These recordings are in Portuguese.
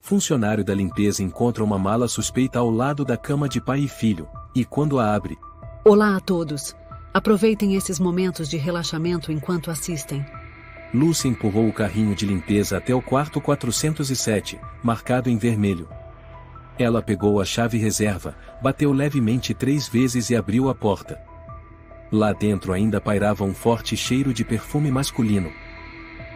Funcionário da limpeza encontra uma mala suspeita ao lado da cama de pai e filho, e quando a abre... Olá a todos. Aproveitem esses momentos de relaxamento enquanto assistem. Lucy empurrou o carrinho de limpeza até o quarto 407, marcado em vermelho. Ela pegou a chave reserva, bateu levemente 3 vezes e abriu a porta. Lá dentro ainda pairava um forte cheiro de perfume masculino.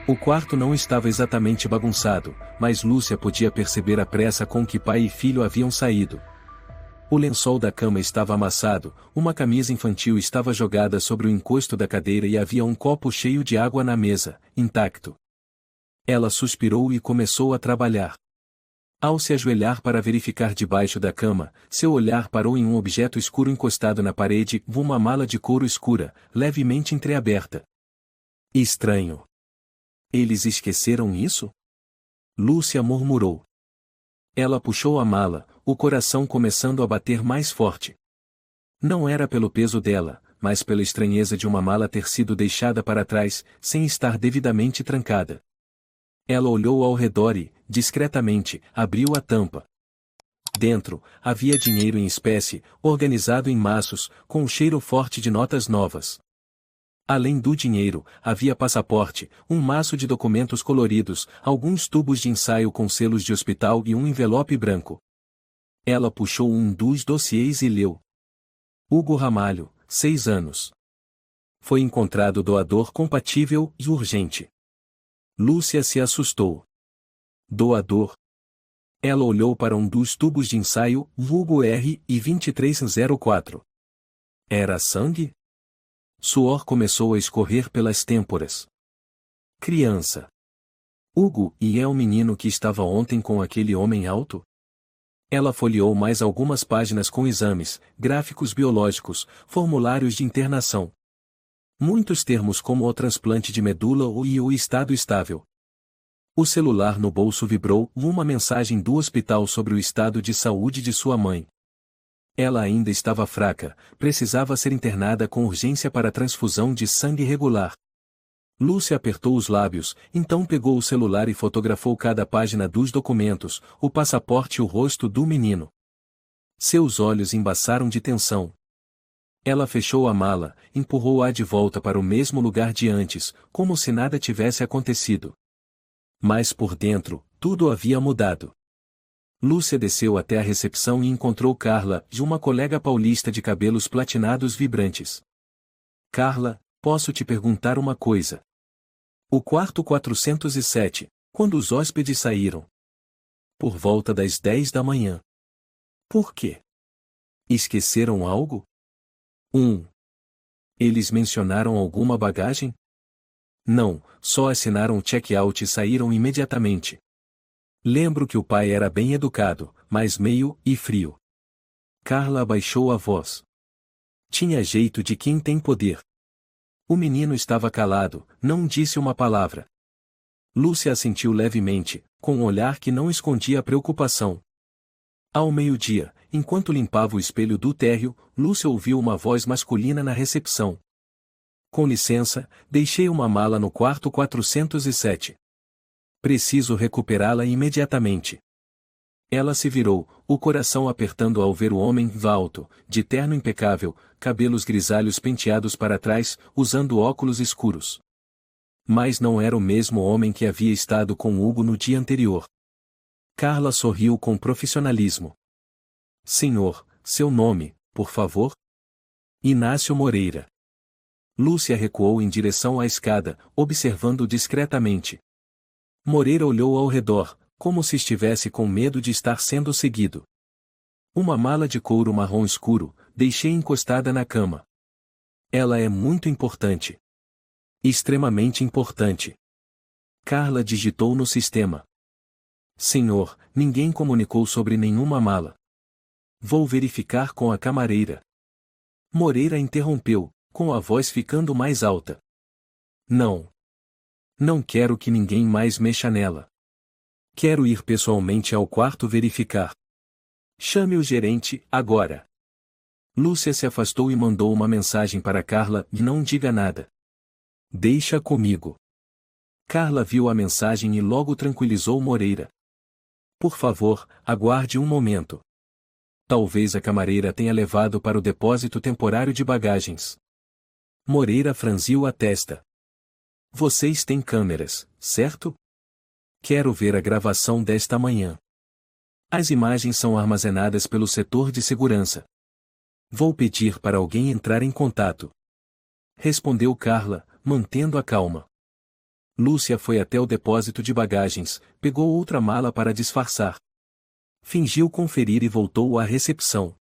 O quarto não estava exatamente bagunçado, mas Lúcia podia perceber a pressa com que pai e filho haviam saído. O lençol da cama estava amassado, uma camisa infantil estava jogada sobre o encosto da cadeira e havia um copo cheio de água na mesa, intacto. Ela suspirou e começou a trabalhar. Ao se ajoelhar para verificar debaixo da cama, seu olhar parou em um objeto escuro encostado na parede, uma mala de couro escura, levemente entreaberta. Estranho. Eles esqueceram isso? Lúcia murmurou. Ela puxou a mala, o coração começando a bater mais forte. Não era pelo peso dela, mas pela estranheza de uma mala ter sido deixada para trás, sem estar devidamente trancada. Ela olhou ao redor e, discretamente, abriu a tampa. Dentro, havia dinheiro em espécie, organizado em maços, com um cheiro forte de notas novas. Além do dinheiro, havia passaporte, um maço de documentos coloridos, alguns tubos de ensaio com selos de hospital e um envelope branco. Ela puxou um dos dossiês e leu. Hugo Ramalho, 6 anos. Foi encontrado doador compatível e urgente. Lúcia se assustou. Doador. Ela olhou para um dos tubos de ensaio, Hugo R. e 2304. Era sangue? Suor começou a escorrer pelas têmporas. Criança. Hugo, e é o menino que estava ontem com aquele homem alto? Ela folheou mais algumas páginas com exames, gráficos biológicos, formulários de internação. Muitos termos como o transplante de medula e o estado estável. O celular no bolso vibrou, uma mensagem do hospital sobre o estado de saúde de sua mãe. Ela ainda estava fraca, precisava ser internada com urgência para transfusão de sangue regular. Lúcia apertou os lábios, então pegou o celular e fotografou cada página dos documentos, o passaporte e o rosto do menino. Seus olhos embaçaram de tensão. Ela fechou a mala, empurrou-a de volta para o mesmo lugar de antes, como se nada tivesse acontecido. Mas por dentro, tudo havia mudado. Lúcia desceu até a recepção e encontrou Carla, de uma colega paulista de cabelos platinados vibrantes. Carla, posso te perguntar uma coisa? O quarto 407, quando os hóspedes saíram. Por volta das 10 da manhã. Por quê? Esqueceram algo? Eles mencionaram alguma bagagem? Não, só assinaram o check-out e saíram imediatamente. Lembro que o pai era bem educado, mas meio frio. Carla abaixou a voz. Tinha jeito de quem tem poder. O menino estava calado, não disse uma palavra. Lúcia assentiu levemente, com um olhar que não escondia preocupação. Ao meio-dia, enquanto limpava o espelho do térreo, Lúcia ouviu uma voz masculina na recepção. Com licença, deixei uma mala no quarto 407. Preciso recuperá-la imediatamente. Ela se virou, o coração apertando ao ver o homem alto, de terno impecável, cabelos grisalhos penteados para trás, usando óculos escuros. Mas não era o mesmo homem que havia estado com Hugo no dia anterior. Carla sorriu com profissionalismo. Senhor, seu nome, por favor? Inácio Moreira. Lúcia recuou em direção à escada, observando discretamente. Moreira olhou ao redor, como se estivesse com medo de estar sendo seguido. Uma mala de couro marrom escuro, deixei encostada na cama. Ela é muito importante. Extremamente importante. Carla digitou no sistema. Senhor, ninguém comunicou sobre nenhuma mala. Vou verificar com a camareira. Moreira interrompeu, com a voz ficando mais alta. Não. Não quero que ninguém mais mexa nela. Quero ir pessoalmente ao quarto verificar. Chame o gerente, agora. Lúcia se afastou e mandou uma mensagem para Carla, e não diga nada. Deixa comigo. Carla viu a mensagem e logo tranquilizou Moreira. Por favor, aguarde um momento. Talvez a camareira tenha levado para o depósito temporário de bagagens. Moreira franziu a testa. Vocês têm câmeras, certo? Quero ver a gravação desta manhã. As imagens são armazenadas pelo setor de segurança. Vou pedir para alguém entrar em contato. Respondeu Carla, mantendo a calma. Lúcia foi até o depósito de bagagens, pegou outra mala para disfarçar. Fingiu conferir e voltou à recepção.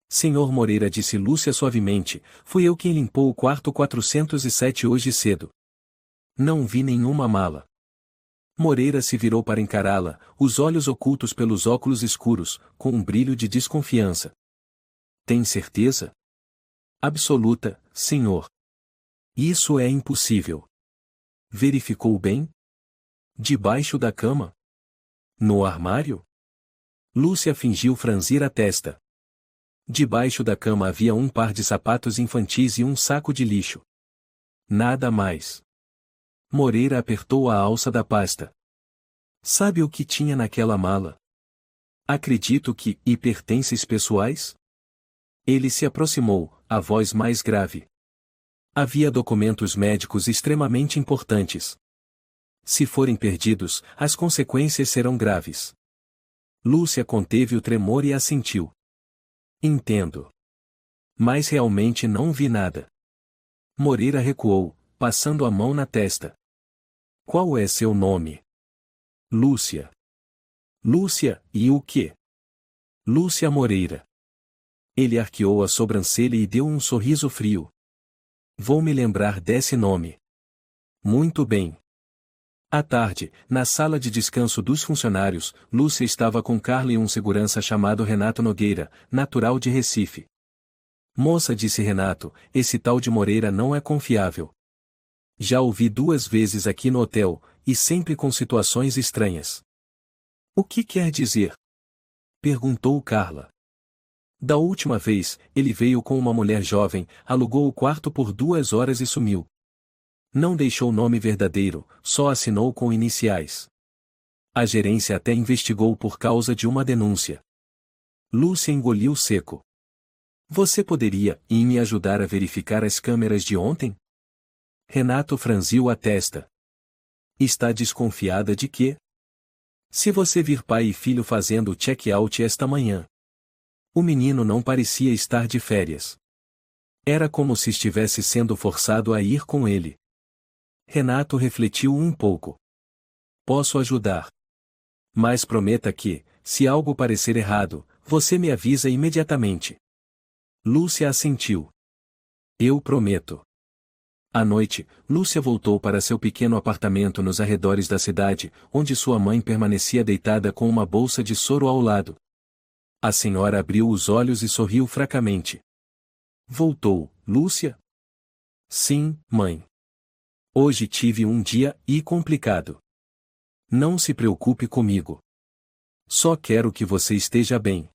Senhor Moreira, disse Lúcia suavemente, fui eu quem limpou o quarto 407 hoje cedo. Não vi nenhuma mala. Moreira se virou para encará-la, os olhos ocultos pelos óculos escuros, com um brilho de desconfiança. Tem certeza? Absoluta, senhor. Isso é impossível. Verificou bem? Debaixo da cama? No armário? Lúcia fingiu franzir a testa. Debaixo da cama havia um par de sapatos infantis e um saco de lixo. Nada mais. Moreira apertou a alça da pasta. Sabe o que tinha naquela mala? Acredito que, e pertences pessoais? Ele se aproximou, a voz mais grave. Havia documentos médicos extremamente importantes. Se forem perdidos, as consequências serão graves. Lúcia conteve o tremor e assentiu. Entendo. Mas realmente não vi nada. Moreira recuou, passando a mão na testa. Qual é seu nome? Lúcia. Lúcia, e o quê? Lúcia Moreira. Ele arqueou a sobrancelha e deu um sorriso frio. Vou me lembrar desse nome. Muito bem. À tarde, na sala de descanso dos funcionários, Lúcia estava com Carla e um segurança chamado Renato Nogueira, natural de Recife. Moça, disse Renato, esse tal de Moreira não é confiável. Já o vi 2 vezes aqui no hotel, e sempre com situações estranhas. O que quer dizer? Perguntou Carla. Da última vez, ele veio com uma mulher jovem, alugou o quarto por 2 horas e sumiu. Não deixou nome verdadeiro, só assinou com iniciais. A gerência até investigou por causa de uma denúncia. Lúcia engoliu seco. Você poderia me ajudar a verificar as câmeras de ontem? Renato franziu a testa. Está desconfiada de quê? Se você vir pai e filho fazendo o check-out esta manhã. O menino não parecia estar de férias. Era como se estivesse sendo forçado a ir com ele. Renato refletiu um pouco. Posso ajudar. Mas prometa que, se algo parecer errado, você me avisa imediatamente. Lúcia assentiu. Eu prometo. À noite, Lúcia voltou para seu pequeno apartamento nos arredores da cidade, onde sua mãe permanecia deitada com uma bolsa de soro ao lado. A senhora abriu os olhos e sorriu fracamente. Voltou, Lúcia? Sim, mãe. Hoje tive um dia complicado. Não se preocupe comigo. Só quero que você esteja bem.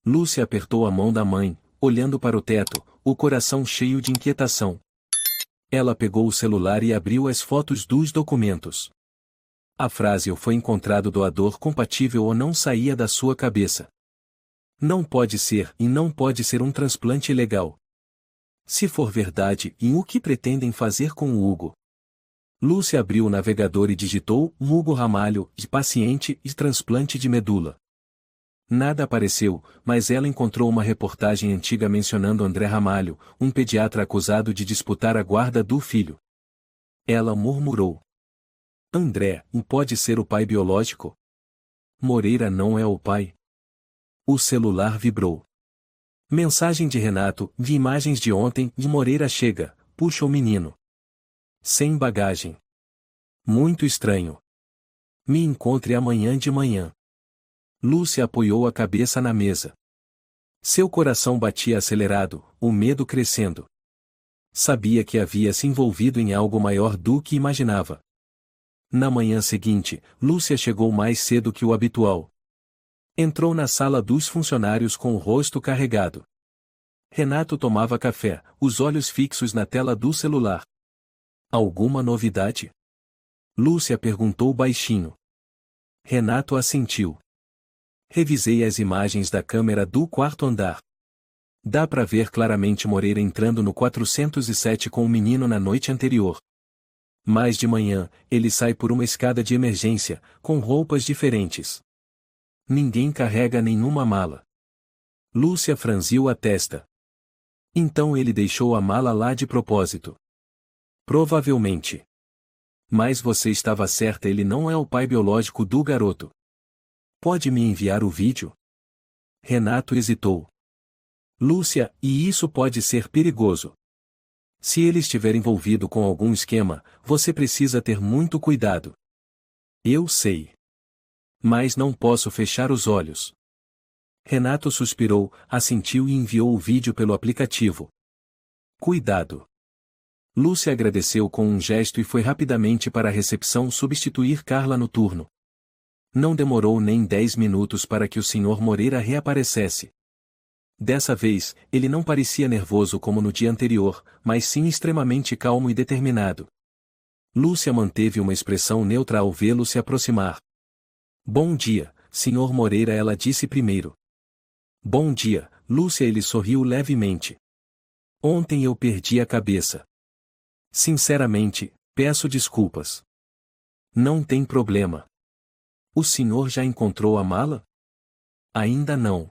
Lúcia apertou a mão da mãe, olhando para o teto, o coração cheio de inquietação. Ela pegou o celular e abriu as fotos dos documentos. A frase "o foi encontrado doador compatível ou" não saía da sua cabeça. Não pode ser e não pode ser um transplante ilegal. Se for verdade, o que pretendem fazer com o Hugo? Lúcia abriu o navegador e digitou Hugo Ramalho, de paciente e transplante de medula. Nada apareceu, mas ela encontrou uma reportagem antiga mencionando André Ramalho, um pediatra acusado de disputar a guarda do filho. Ela murmurou. André, pode ser o pai biológico? Moreira não é o pai. O celular vibrou. Mensagem de Renato, vi imagens de ontem, de Moreira chega, puxa o menino. Sem bagagem. Muito estranho. Me encontre amanhã de manhã. Lúcia apoiou a cabeça na mesa. Seu coração batia acelerado, o medo crescendo. Sabia que havia se envolvido em algo maior do que imaginava. Na manhã seguinte, Lúcia chegou mais cedo que o habitual. Entrou na sala dos funcionários com o rosto carregado. Renato tomava café, os olhos fixos na tela do celular. Alguma novidade? Lúcia perguntou baixinho. Renato assentiu. Revisei as imagens da câmera do quarto andar. Dá para ver claramente Moreira entrando no 407 com o menino na noite anterior. Mas de manhã, ele sai por uma escada de emergência, com roupas diferentes. Ninguém carrega nenhuma mala. Lúcia franziu a testa. Então ele deixou a mala lá de propósito. Provavelmente. Mas você estava certa, ele não é o pai biológico do garoto. Pode me enviar o vídeo? Renato hesitou. Lúcia, e isso pode ser perigoso. Se ele estiver envolvido com algum esquema, você precisa ter muito cuidado. Eu sei. Mas não posso fechar os olhos. Renato suspirou, assentiu e enviou o vídeo pelo aplicativo. Cuidado. Lúcia agradeceu com um gesto e foi rapidamente para a recepção substituir Carla no turno. Não demorou nem 10 minutos para que o Sr. Moreira reaparecesse. Dessa vez, ele não parecia nervoso como no dia anterior, mas sim extremamente calmo e determinado. Lúcia manteve uma expressão neutra ao vê-lo se aproximar. Bom dia, Sr. Moreira, ela disse primeiro. Bom dia, Lúcia, ele sorriu levemente. Ontem eu perdi a cabeça. Sinceramente, peço desculpas. Não tem problema. O senhor já encontrou a mala? Ainda não.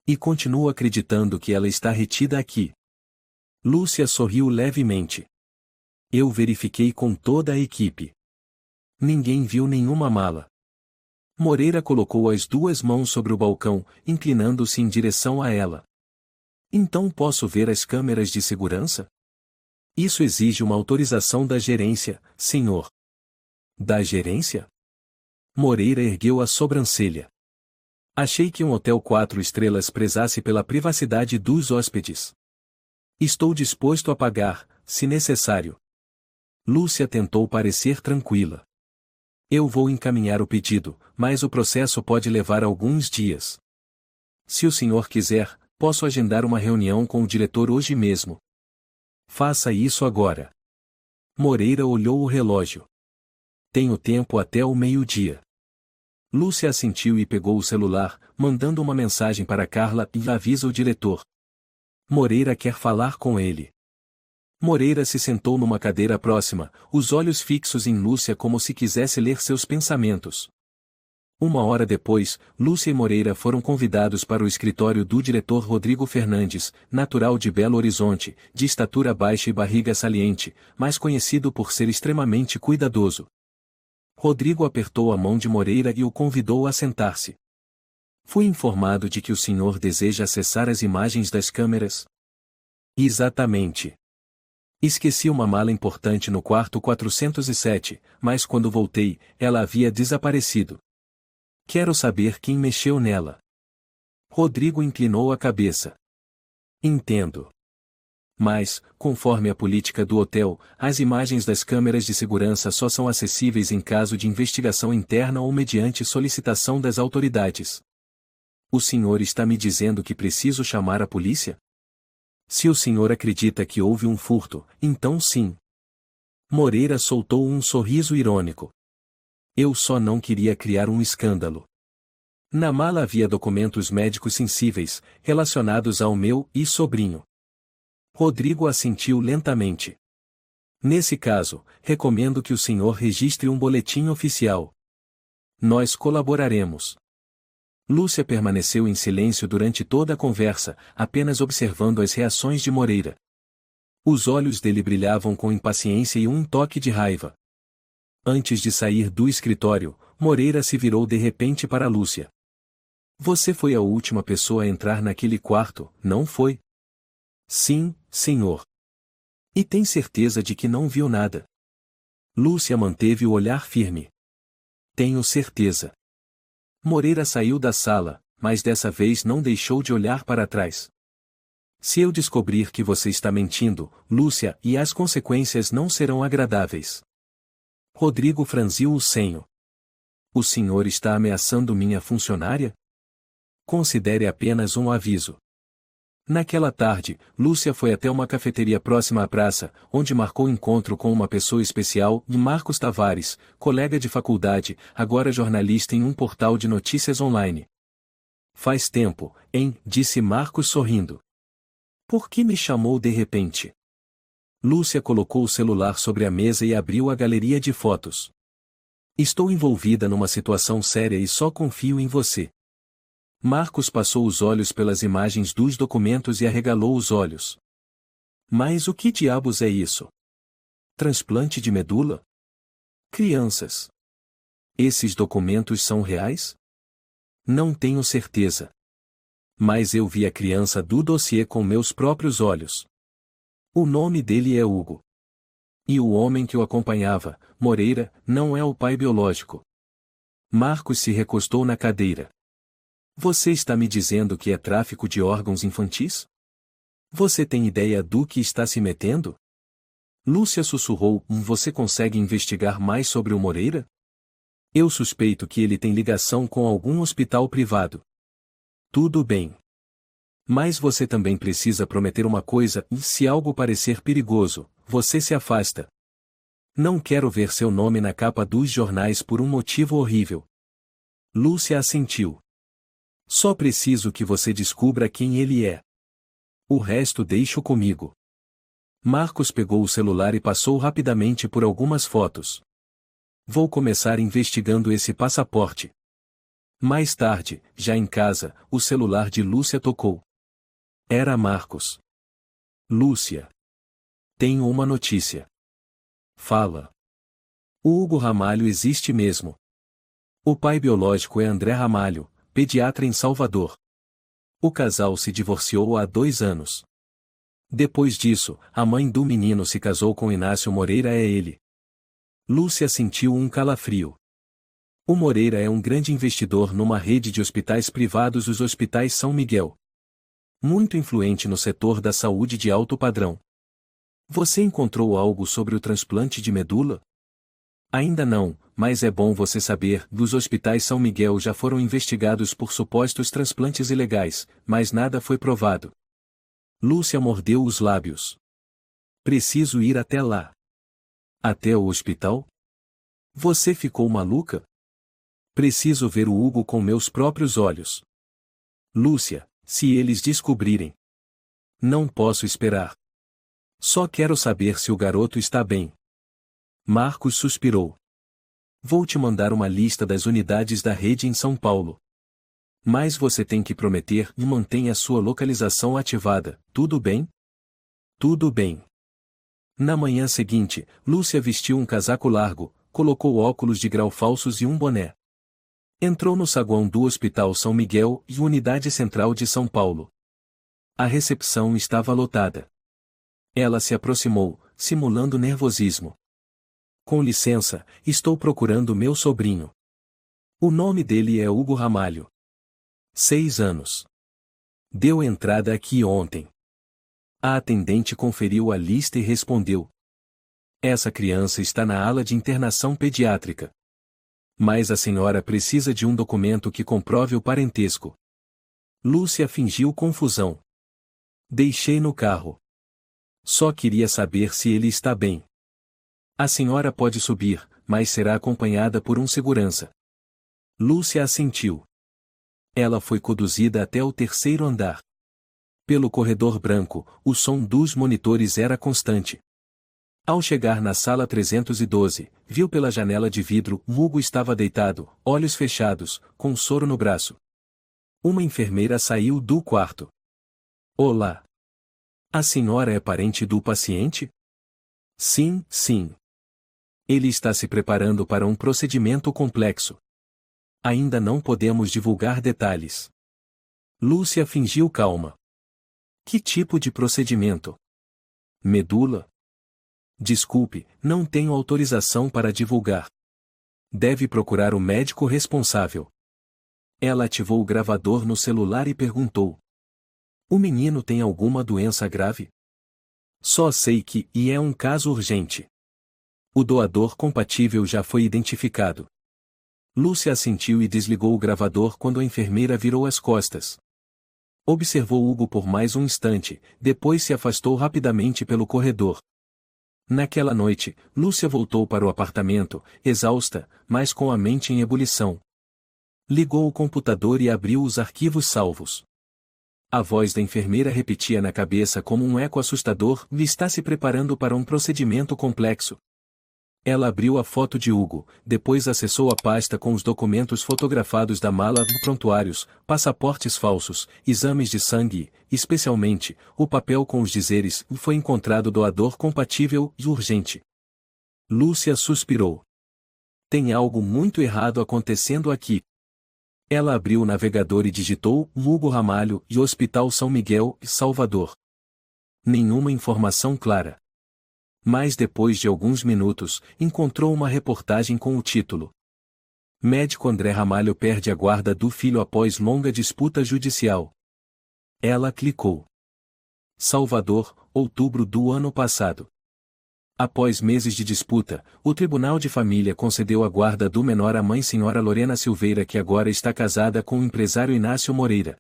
E continuo acreditando que ela está retida aqui. Lúcia sorriu levemente. Eu verifiquei com toda a equipe. Ninguém viu nenhuma mala. Moreira colocou as duas mãos sobre o balcão, inclinando-se em direção a ela. Então posso ver as câmeras de segurança? Isso exige uma autorização da gerência, senhor. Da gerência? Moreira ergueu a sobrancelha. Achei que um hotel 4 estrelas prezasse pela privacidade dos hóspedes. Estou disposto a pagar, se necessário. Lúcia tentou parecer tranquila. Eu vou encaminhar o pedido, mas o processo pode levar alguns dias. Se o senhor quiser, posso agendar uma reunião com o diretor hoje mesmo. Faça isso agora. Moreira olhou o relógio. Tenho tempo até o meio-dia. Lúcia assentiu e pegou o celular, mandando uma mensagem para Carla e avisa o diretor. Moreira quer falar com ele. Moreira se sentou numa cadeira próxima, os olhos fixos em Lúcia como se quisesse ler seus pensamentos. Uma hora depois, Lúcia e Moreira foram convidados para o escritório do diretor Rodrigo Fernandes, natural de Belo Horizonte, de estatura baixa e barriga saliente, mas conhecido por ser extremamente cuidadoso. Rodrigo apertou a mão de Moreira e o convidou a sentar-se. Fui informado de que o senhor deseja acessar as imagens das câmeras? Exatamente. Esqueci uma mala importante no quarto 407, mas quando voltei, ela havia desaparecido. Quero saber quem mexeu nela. Rodrigo inclinou a cabeça. Entendo. Mas, conforme a política do hotel, as imagens das câmeras de segurança só são acessíveis em caso de investigação interna ou mediante solicitação das autoridades. O senhor está me dizendo que preciso chamar a polícia? Se o senhor acredita que houve um furto, então sim. Moreira soltou um sorriso irônico. Eu só não queria criar um escândalo. Na mala havia documentos médicos sensíveis, relacionados ao meu sobrinho. Rodrigo assentiu lentamente. Nesse caso, recomendo que o senhor registre um boletim oficial. Nós colaboraremos. Lúcia permaneceu em silêncio durante toda a conversa, apenas observando as reações de Moreira. Os olhos dele brilhavam com impaciência e um toque de raiva. Antes de sair do escritório, Moreira se virou de repente para Lúcia. Você foi a última pessoa a entrar naquele quarto, não foi? Sim, senhor. E tem certeza de que não viu nada? Lúcia manteve o olhar firme. Tenho certeza. Moreira saiu da sala, mas dessa vez não deixou de olhar para trás. Se eu descobrir que você está mentindo, Lúcia, e as consequências não serão agradáveis. Rodrigo franziu o senho. O senhor está ameaçando minha funcionária? Considere apenas um aviso. Naquela tarde, Lúcia foi até uma cafeteria próxima à praça, onde marcou encontro com uma pessoa especial, Marcos Tavares, colega de faculdade, agora jornalista em um portal de notícias online. Faz tempo, hein? Disse Marcos sorrindo. Por que me chamou de repente? Lúcia colocou o celular sobre a mesa e abriu a galeria de fotos. Estou envolvida numa situação séria e só confio em você. Marcos passou os olhos pelas imagens dos documentos e arregalou os olhos. Mas o que diabos é isso? Transplante de medula? Crianças. Esses documentos são reais? Não tenho certeza. Mas eu vi a criança do dossiê com meus próprios olhos. O nome dele é Hugo. E o homem que o acompanhava, Moreira, não é o pai biológico. Marcos se recostou na cadeira. Você está me dizendo que é tráfico de órgãos infantis? Você tem ideia do que está se metendo? Lúcia sussurrou, você consegue investigar mais sobre o Moreira? Eu suspeito que ele tem ligação com algum hospital privado. Tudo bem. Mas você também precisa prometer uma coisa, e se algo parecer perigoso, você se afasta. Não quero ver seu nome na capa dos jornais por um motivo horrível. Lúcia assentiu. Só preciso que você descubra quem ele é. O resto deixo comigo. Marcos pegou o celular e passou rapidamente por algumas fotos. Vou começar investigando esse passaporte. Mais tarde, já em casa, o celular de Lúcia tocou. Era Marcos. Lúcia. Tenho uma notícia. Fala. O Hugo Ramalho existe mesmo. O pai biológico é André Ramalho, pediatra em Salvador. O casal se divorciou há 2 anos. Depois disso, a mãe do menino se casou com Inácio Moreira, é ele. Lúcia sentiu um calafrio. O Moreira é um grande investidor numa rede de hospitais privados, os Hospitais São Miguel. Muito influente no setor da saúde de alto padrão. Você encontrou algo sobre o transplante de medula? Ainda não, mas é bom você saber, os Hospitais São Miguel já foram investigados por supostos transplantes ilegais, mas nada foi provado. Lúcia mordeu os lábios. Preciso ir até lá. Até o hospital? Você ficou maluca? Preciso ver o Hugo com meus próprios olhos. Lúcia, se eles descobrirem. Não posso esperar. Só quero saber se o garoto está bem. Marcos suspirou. Vou te mandar uma lista das unidades da rede em São Paulo. Mas você tem que prometer e mantenha sua localização ativada, tudo bem? Tudo bem. Na manhã seguinte, Lúcia vestiu um casaco largo, colocou óculos de grau falsos e um boné. Entrou no saguão do Hospital São Miguel e Unidade Central de São Paulo. A recepção estava lotada. Ela se aproximou, simulando nervosismo. Com licença, estou procurando meu sobrinho. O nome dele é Hugo Ramalho. 6 anos. Deu entrada aqui ontem. A atendente conferiu a lista e respondeu. Essa criança está na ala de internação pediátrica. Mas a senhora precisa de um documento que comprove o parentesco. Lúcia fingiu confusão. Deixei no carro. Só queria saber se ele está bem. A senhora pode subir, mas será acompanhada por um segurança. Lúcia assentiu. Ela foi conduzida até o 3º andar. Pelo corredor branco, o som dos monitores era constante. Ao chegar na sala 312, viu pela janela de vidro, Hugo estava deitado, olhos fechados, com soro no braço. Uma enfermeira saiu do quarto. Olá. A senhora é parente do paciente? Sim, sim. Ele está se preparando para um procedimento complexo. Ainda não podemos divulgar detalhes. Lúcia fingiu calma. Que tipo de procedimento? Medula? Desculpe, não tenho autorização para divulgar. Deve procurar o médico responsável. Ela ativou o gravador no celular e perguntou. O menino tem alguma doença grave? Só sei que, e é um caso urgente. O doador compatível já foi identificado. Lúcia assentiu e desligou o gravador quando a enfermeira virou as costas. Observou Hugo por mais um instante, depois se afastou rapidamente pelo corredor. Naquela noite, Lúcia voltou para o apartamento, exausta, mas com a mente em ebulição. Ligou o computador e abriu os arquivos salvos. A voz da enfermeira repetia na cabeça como um eco assustador: está se preparando para um procedimento complexo. Ela abriu a foto de Hugo, depois acessou a pasta com os documentos fotografados da mala, prontuários, passaportes falsos, exames de sangue, especialmente, o papel com os dizeres: foi encontrado doador compatível e urgente. Lúcia suspirou. Tem algo muito errado acontecendo aqui. Ela abriu o navegador e digitou Hugo Ramalho e Hospital São Miguel, Salvador. Nenhuma informação clara. Mas depois de alguns minutos, encontrou uma reportagem com o título: Médico André Ramalho perde a guarda do filho após longa disputa judicial. Ela clicou. Salvador, outubro do ano passado. Após meses de disputa, o Tribunal de Família concedeu a guarda do menor à mãe Sra. Lorena Silveira, que agora está casada com o empresário Inácio Moreira.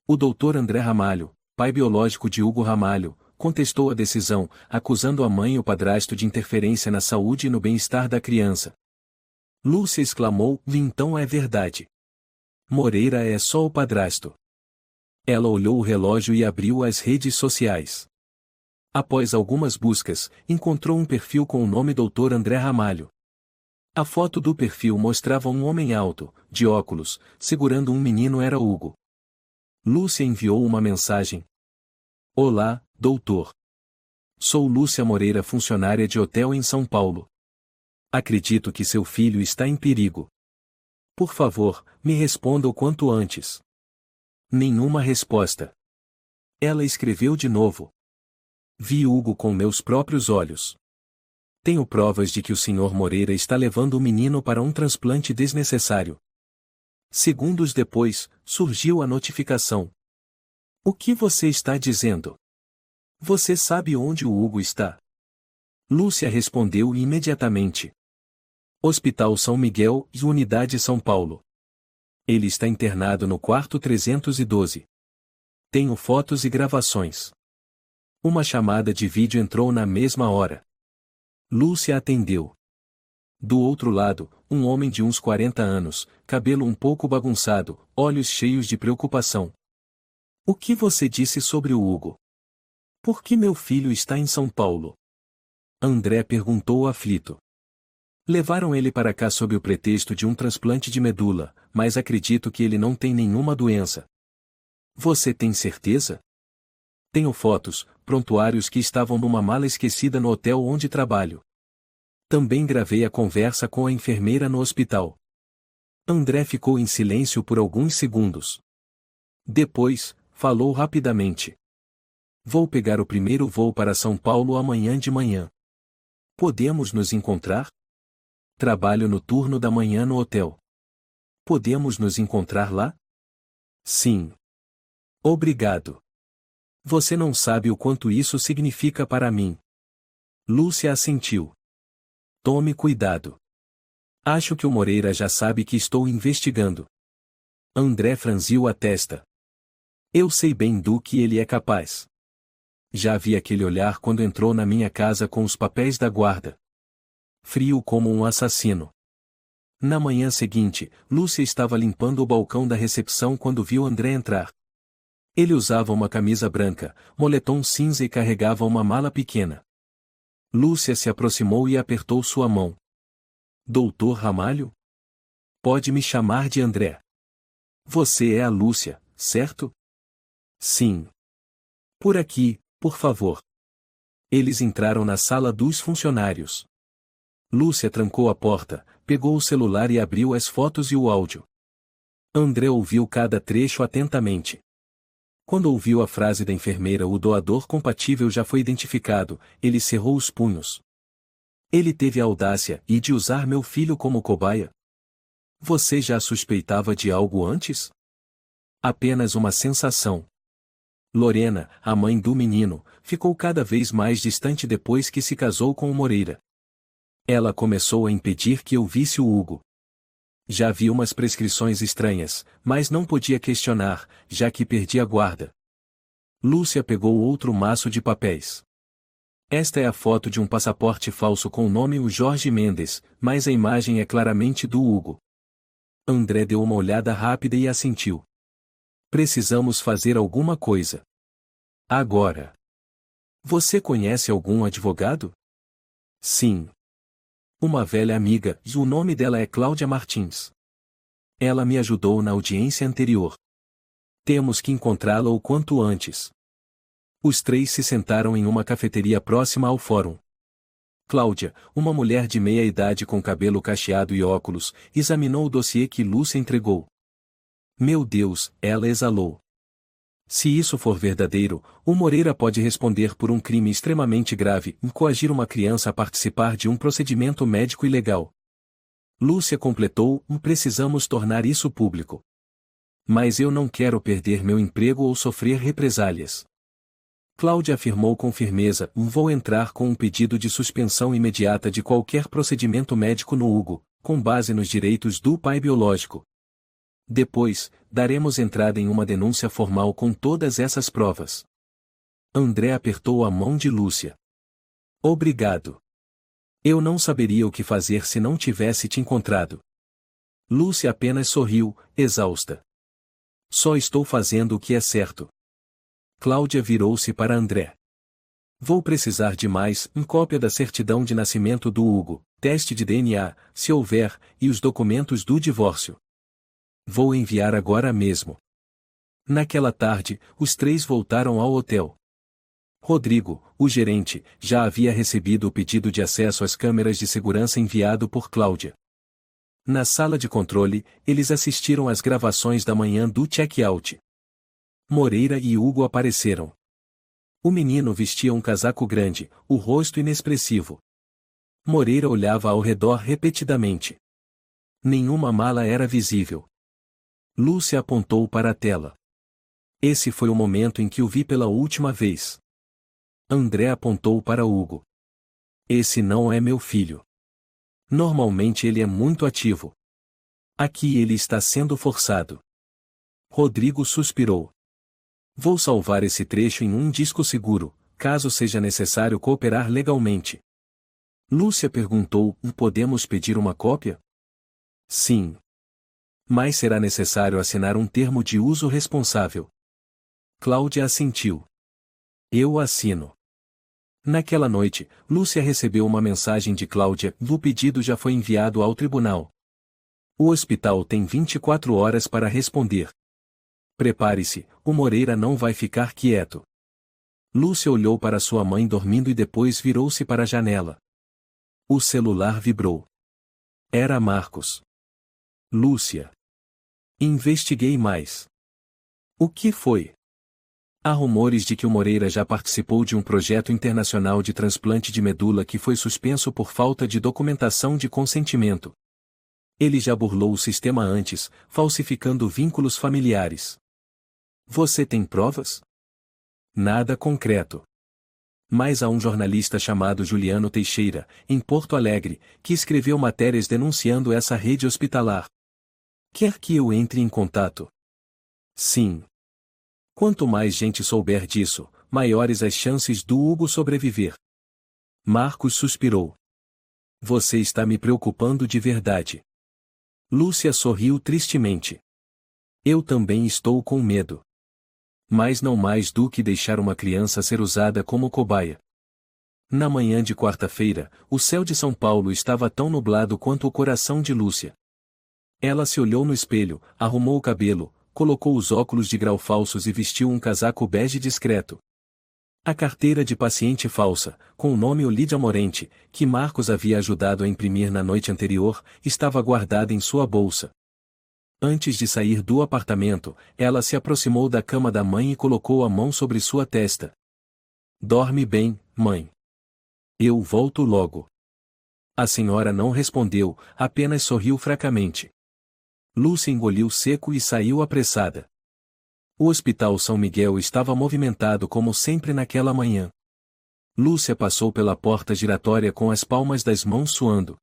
O Dr. André Ramalho, pai biológico de Hugo Ramalho, contestou a decisão, acusando a mãe e o padrasto de interferência na saúde e no bem-estar da criança. Lúcia exclamou: então é verdade. Moreira é só o padrasto. Ela olhou o relógio e abriu as redes sociais. Após algumas buscas, encontrou um perfil com o nome Dr. André Ramalho. A foto do perfil mostrava um homem alto, de óculos, segurando um menino. Era Hugo. Lúcia enviou uma mensagem: Olá, doutor. Sou Lúcia Moreira, funcionária de hotel em São Paulo. Acredito que seu filho está em perigo. Por favor, me responda o quanto antes. Nenhuma resposta. Ela escreveu de novo: Vi Hugo com meus próprios olhos. Tenho provas de que o Sr. Moreira está levando o menino para um transplante desnecessário. Segundos depois, surgiu a notificação: O que você está dizendo? Você sabe onde o Hugo está? Lúcia respondeu imediatamente: Hospital São Miguel e Unidade São Paulo. Ele está internado no quarto 312. Tenho fotos e gravações. Uma chamada de vídeo entrou na mesma hora. Lúcia atendeu. Do outro lado, um homem de uns 40 anos, cabelo um pouco bagunçado, olhos cheios de preocupação. O que você disse sobre o Hugo? Por que meu filho está em São Paulo? André perguntou aflito. Levaram ele para cá sob o pretexto de um transplante de medula, mas acredito que ele não tem nenhuma doença. Você tem certeza? Tenho fotos, prontuários que estavam numa mala esquecida no hotel onde trabalho. Também gravei a conversa com a enfermeira no hospital. André ficou em silêncio por alguns segundos. Depois, falou rapidamente: Vou pegar o primeiro voo para São Paulo amanhã de manhã. Podemos nos encontrar? Trabalho no turno da manhã no hotel. Podemos nos encontrar lá? Sim. Obrigado. Você não sabe o quanto isso significa para mim. Lúcia assentiu. Tome cuidado. Acho que o Moreira já sabe que estou investigando. André franziu a testa. Eu sei bem do que ele é capaz. Já vi aquele olhar quando entrou na minha casa com os papéis da guarda. Frio como um assassino. Na manhã seguinte, Lúcia estava limpando o balcão da recepção quando viu André entrar. Ele usava uma camisa branca, moletom cinza e carregava uma mala pequena. Lúcia se aproximou e apertou sua mão. Doutor Ramalho? Pode me chamar de André. Você é a Lúcia, certo? Sim. Por aqui, por favor. Eles entraram na sala dos funcionários. Lúcia trancou a porta, pegou o celular e abriu as fotos e o áudio. André ouviu cada trecho atentamente. Quando ouviu a frase da enfermeira "o doador compatível já foi identificado", ele cerrou os punhos. Ele teve a audácia de usar meu filho como cobaia? Você já suspeitava de algo antes? Apenas uma sensação. Lorena, a mãe do menino, ficou cada vez mais distante depois que se casou com o Moreira. Ela começou a impedir que eu visse o Hugo. Já vi umas prescrições estranhas, mas não podia questionar, já que perdi a guarda. Lúcia pegou outro maço de papéis. Esta é a foto de um passaporte falso com o nome Jorge Mendes, mas a imagem é claramente do Hugo. André deu uma olhada rápida e assentiu. Precisamos fazer alguma coisa. Agora. Você conhece algum advogado? Sim. Uma velha amiga, e o nome dela é Cláudia Martins. Ela me ajudou na audiência anterior. Temos que encontrá-la o quanto antes. Os três se sentaram em uma cafeteria próxima ao fórum. Cláudia, uma mulher de meia idade com cabelo cacheado e óculos, examinou o dossiê que Lúcia entregou. Meu Deus, ela exalou. Se isso for verdadeiro, o Moreira pode responder por um crime extremamente grave, coagir uma criança a participar de um procedimento médico ilegal. Lúcia completou, precisamos tornar isso público. Mas eu não quero perder meu emprego ou sofrer represálias. Cláudia afirmou com firmeza, vou entrar com um pedido de suspensão imediata de qualquer procedimento médico no Hugo, com base nos direitos do pai biológico. Depois, daremos entrada em uma denúncia formal com todas essas provas. André apertou a mão de Lúcia. Obrigado. Eu não saberia o que fazer se não tivesse te encontrado. Lúcia apenas sorriu, exausta. Só estou fazendo o que é certo. Cláudia virou-se para André. Vou precisar de mais, cópia da certidão de nascimento do Hugo, teste de DNA, se houver, e os documentos do divórcio. Vou enviar agora mesmo. Naquela tarde, os três voltaram ao hotel. Rodrigo, o gerente, já havia recebido o pedido de acesso às câmeras de segurança enviado por Cláudia. Na sala de controle, eles assistiram às gravações da manhã do check-out. Moreira e Hugo apareceram. O menino vestia um casaco grande, o rosto inexpressivo. Moreira olhava ao redor repetidamente. Nenhuma mala era visível. Lúcia apontou para a tela. Esse foi o momento em que o vi pela última vez. André apontou para Hugo. Esse não é meu filho. Normalmente ele é muito ativo. Aqui ele está sendo forçado. Rodrigo suspirou. Vou salvar esse trecho em um disco seguro, caso seja necessário cooperar legalmente. Lúcia perguntou, podemos pedir uma cópia? Sim. Mas será necessário assinar um termo de uso responsável. Cláudia assentiu. Eu assino. Naquela noite, Lúcia recebeu uma mensagem de Cláudia, o pedido já foi enviado ao tribunal. O hospital tem 24 horas para responder. Prepare-se, o Moreira não vai ficar quieto. Lúcia olhou para sua mãe dormindo e depois virou-se para a janela. O celular vibrou. Era Marcos. Lúcia. Investiguei mais. O que foi? Há rumores de que o Moreira já participou de um projeto internacional de transplante de medula que foi suspenso por falta de documentação de consentimento. Ele já burlou o sistema antes, falsificando vínculos familiares. Você tem provas? Nada concreto. Mas há um jornalista chamado Juliano Teixeira, em Porto Alegre, que escreveu matérias denunciando essa rede hospitalar. Quer que eu entre em contato? Sim. Quanto mais gente souber disso, maiores as chances do Hugo sobreviver. Marcos suspirou. Você está me preocupando de verdade. Lúcia sorriu tristemente. Eu também estou com medo. Mas não mais do que deixar uma criança ser usada como cobaia. Na manhã de quarta-feira, o céu de São Paulo estava tão nublado quanto o coração de Lúcia. Ela se olhou no espelho, arrumou o cabelo, colocou os óculos de grau falsos e vestiu um casaco bege discreto. A carteira de paciente falsa, com o nome Olídia Morente, que Marcos havia ajudado a imprimir na noite anterior, estava guardada em sua bolsa. Antes de sair do apartamento, ela se aproximou da cama da mãe e colocou a mão sobre sua testa. Dorme bem, mãe. Eu volto logo. A senhora não respondeu, apenas sorriu fracamente. Lúcia engoliu seco e saiu apressada. O Hospital São Miguel estava movimentado como sempre naquela manhã. Lúcia passou pela porta giratória com as palmas das mãos suando.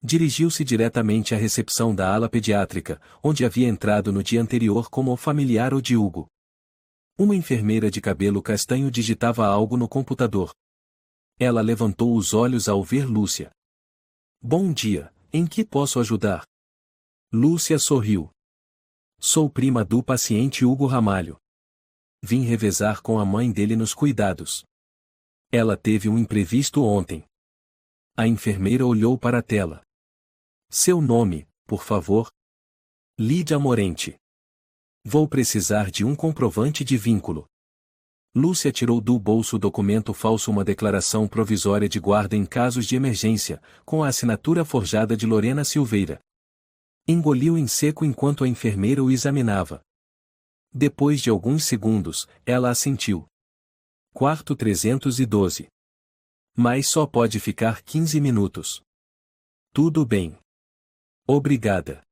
Dirigiu-se diretamente à recepção da ala pediátrica, onde havia entrado no dia anterior como familiar de Hugo. Uma enfermeira de cabelo castanho digitava algo no computador. Ela levantou os olhos ao ver Lúcia. Bom dia, em que posso ajudar? Lúcia sorriu. Sou prima do paciente Hugo Ramalho. Vim revezar com a mãe dele nos cuidados. Ela teve um imprevisto ontem. A enfermeira olhou para a tela. Seu nome, por favor? Lídia Morente. Vou precisar de um comprovante de vínculo. Lúcia tirou do bolso o documento falso, uma declaração provisória de guarda em casos de emergência, com a assinatura forjada de Lorena Silveira. Engoliu em seco enquanto a enfermeira o examinava. Depois de alguns segundos, ela assentiu. Quarto 312. Mas só pode ficar 15 minutos. Tudo bem. Obrigada.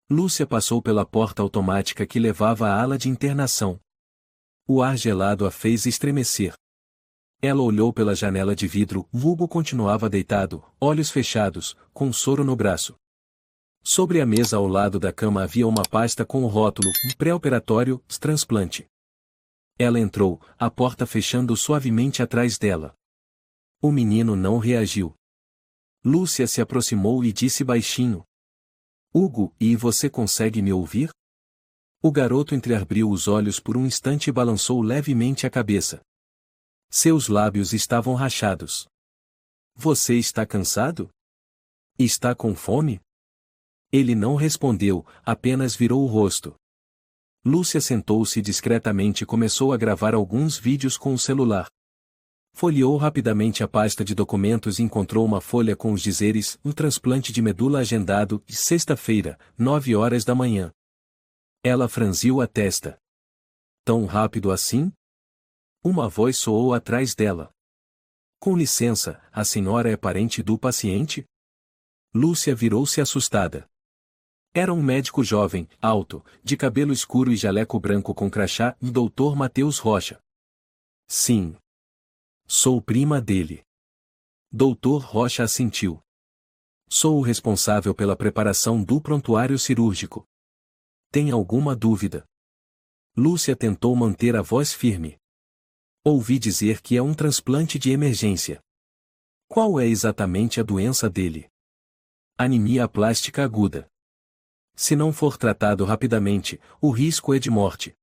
Lúcia passou pela porta automática que levava à ala de internação. O ar gelado a fez estremecer. Ela olhou pela janela de vidro. Hugo continuava deitado, olhos fechados, com soro no braço. Sobre a mesa ao lado da cama havia uma pasta com o rótulo pré-operatório, transplante. Ela entrou, a porta fechando suavemente atrás dela. O menino não reagiu. Lúcia se aproximou e disse baixinho. Hugo, e você consegue me ouvir? O garoto entreabriu os olhos por um instante e balançou levemente a cabeça. Seus lábios estavam rachados. Você está cansado? Está com fome? Ele não respondeu, apenas virou o rosto. Lúcia sentou-se discretamente e começou a gravar alguns vídeos com o celular. Folheou rapidamente a pasta de documentos e encontrou uma folha com os dizeres: um transplante de medula agendado, sexta-feira, 9 horas da manhã. Ela franziu a testa. Tão rápido assim? Uma voz soou atrás dela. Com licença, a senhora é parente do paciente? Lúcia virou-se assustada. Era um médico jovem, alto, de cabelo escuro e jaleco branco com crachá, Dr. Matheus Rocha. Sim. Sou prima dele. Dr. Rocha assentiu. Sou o responsável pela preparação do prontuário cirúrgico. Tem alguma dúvida? Lúcia tentou manter a voz firme. Ouvi dizer que é um transplante de emergência. Qual é exatamente a doença dele? Anemia plástica aguda. Se não for tratado rapidamente, o risco é de morte.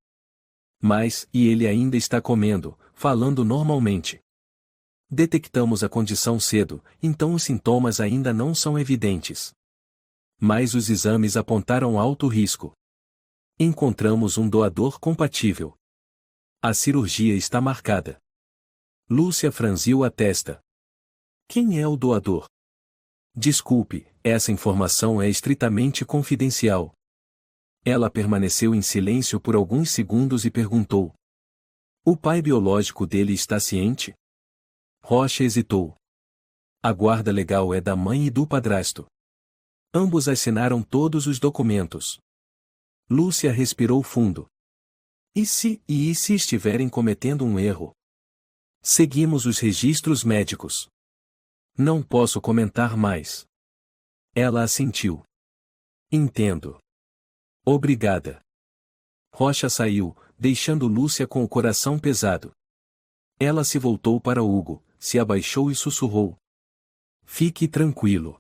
Mas, e ele ainda está comendo, falando normalmente. Detectamos a condição cedo, então os sintomas ainda não são evidentes. Mas os exames apontaram alto risco. Encontramos um doador compatível. A cirurgia está marcada. Lúcia franziu a testa. Quem é o doador? Desculpe, essa informação é estritamente confidencial. Ela permaneceu em silêncio por alguns segundos e perguntou. O pai biológico dele está ciente? Rocha hesitou. A guarda legal é da mãe e do padrasto. Ambos assinaram todos os documentos. Lúcia respirou fundo. E se estiverem cometendo um erro? Seguimos os registros médicos. Não posso comentar mais. Ela assentiu. Entendo. Obrigada. Rocha saiu, deixando Lúcia com o coração pesado. Ela se voltou para Hugo, se abaixou e sussurrou. Fique tranquilo.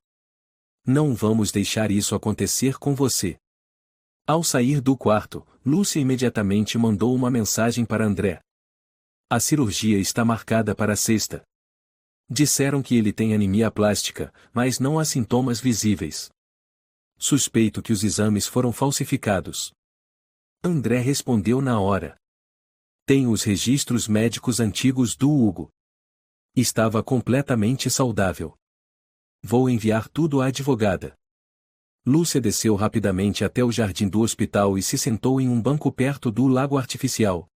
Não vamos deixar isso acontecer com você. Ao sair do quarto, Lúcia imediatamente mandou uma mensagem para André. A cirurgia está marcada para sexta. Disseram que ele tem anemia plástica, mas não há sintomas visíveis. Suspeito que os exames foram falsificados. André respondeu na hora. Tenho os registros médicos antigos do Hugo. Estava completamente saudável. Vou enviar tudo à advogada. Lúcia desceu rapidamente até o jardim do hospital e se sentou em um banco perto do lago artificial.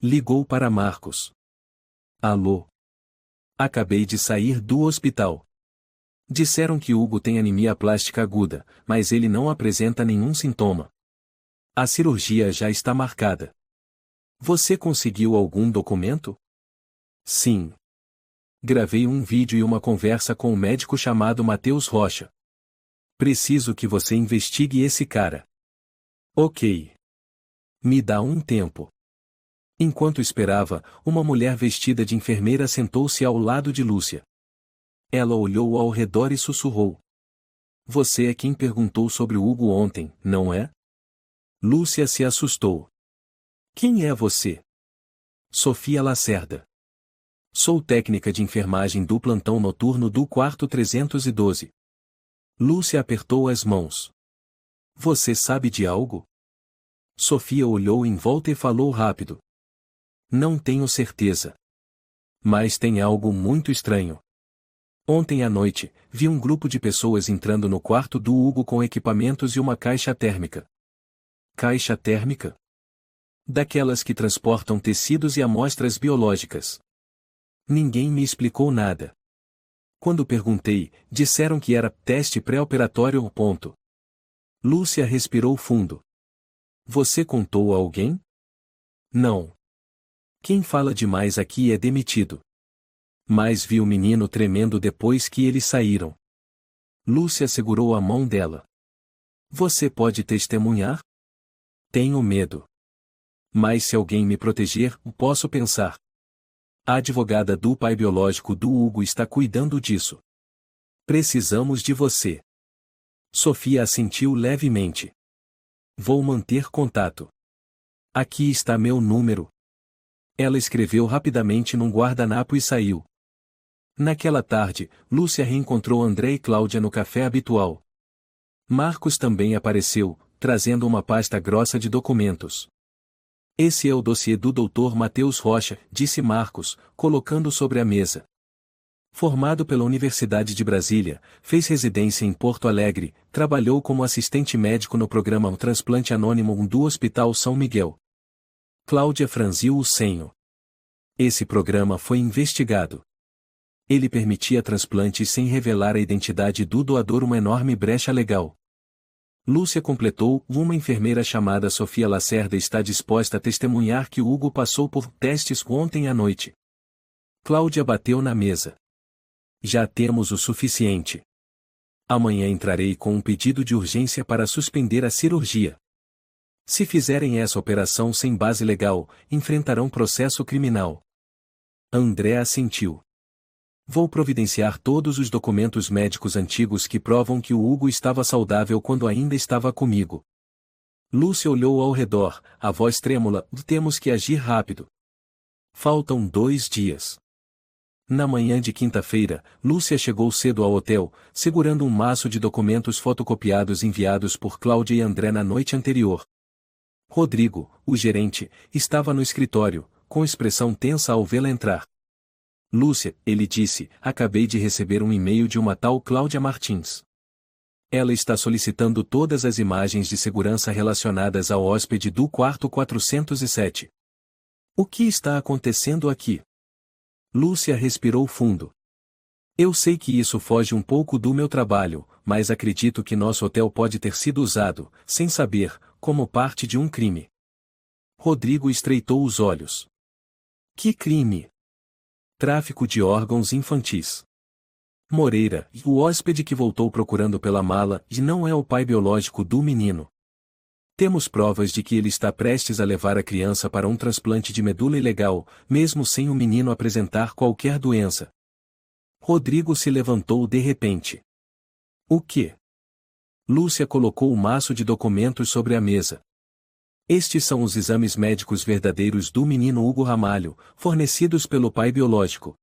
Ligou para Marcos. Alô? Acabei de sair do hospital. Disseram que Hugo tem anemia plástica aguda, mas ele não apresenta nenhum sintoma. A cirurgia já está marcada. Você conseguiu algum documento? Sim. Gravei um vídeo e uma conversa com um médico chamado Matheus Rocha. Preciso que você investigue esse cara. Ok. Me dá um tempo. Enquanto esperava, uma mulher vestida de enfermeira sentou-se ao lado de Lúcia. Ela olhou ao redor e sussurrou. Você é quem perguntou sobre o Hugo ontem, não é? Lúcia se assustou. Quem é você? Sofia Lacerda. Sou técnica de enfermagem do plantão noturno do quarto 312. Lúcia apertou as mãos. Você sabe de algo? Sofia olhou em volta e falou rápido. Não tenho certeza. Mas tem algo muito estranho. Ontem à noite, vi um grupo de pessoas entrando no quarto do Hugo com equipamentos e uma caixa térmica. Caixa térmica? Daquelas que transportam tecidos e amostras biológicas. Ninguém me explicou nada. Quando perguntei, disseram que era teste pré-operatório. Lúcia respirou fundo. Você contou a alguém? Não. Quem fala demais aqui é demitido. Mas vi o menino tremendo depois que eles saíram. Lúcia segurou a mão dela. Você pode testemunhar? Tenho medo. Mas se alguém me proteger, posso pensar. A advogada do pai biológico do Hugo está cuidando disso. Precisamos de você. Sofia assentiu levemente. Vou manter contato. Aqui está meu número. Ela escreveu rapidamente num guardanapo e saiu. Naquela tarde, Lúcia reencontrou André e Cláudia no café habitual. Marcos também apareceu, trazendo uma pasta grossa de documentos. Esse é o dossiê do Dr. Matheus Rocha, disse Marcos, colocando sobre a mesa. Formado pela Universidade de Brasília, fez residência em Porto Alegre, trabalhou como assistente médico no programa Transplante Anônimo do Hospital São Miguel. Cláudia franziu o senho. Esse programa foi investigado. Ele permitia transplantes sem revelar a identidade do doador, uma enorme brecha legal. Lúcia completou, uma enfermeira chamada Sofia Lacerda está disposta a testemunhar que o Hugo passou por testes ontem à noite. Cláudia bateu na mesa. Já temos o suficiente. Amanhã entrarei com um pedido de urgência para suspender a cirurgia. Se fizerem essa operação sem base legal, enfrentarão processo criminal. André assentiu. Vou providenciar todos os documentos médicos antigos que provam que o Hugo estava saudável quando ainda estava comigo. Lúcia olhou ao redor, a voz trêmula, temos que agir rápido. Faltam 2 dias. Na manhã de quinta-feira, Lúcia chegou cedo ao hotel, segurando um maço de documentos fotocopiados enviados por Cláudia e André na noite anterior. Rodrigo, o gerente, estava no escritório, com expressão tensa ao vê-la entrar. Lúcia, ele disse, acabei de receber um e-mail de uma tal Cláudia Martins. Ela está solicitando todas as imagens de segurança relacionadas ao hóspede do quarto 407. O que está acontecendo aqui? Lúcia respirou fundo. Eu sei que isso foge um pouco do meu trabalho, mas acredito que nosso hotel pode ter sido usado, sem saber, como parte de um crime. Rodrigo estreitou os olhos. Que crime? Tráfico de órgãos infantis. Moreira, o hóspede que voltou procurando pela mala, e não é o pai biológico do menino. Temos provas de que ele está prestes a levar a criança para um transplante de medula ilegal, mesmo sem o menino apresentar qualquer doença. Rodrigo se levantou de repente. O quê? Lúcia colocou o maço de documentos sobre a mesa. Estes são os exames médicos verdadeiros do menino Hugo Ramalho, fornecidos pelo pai biológico.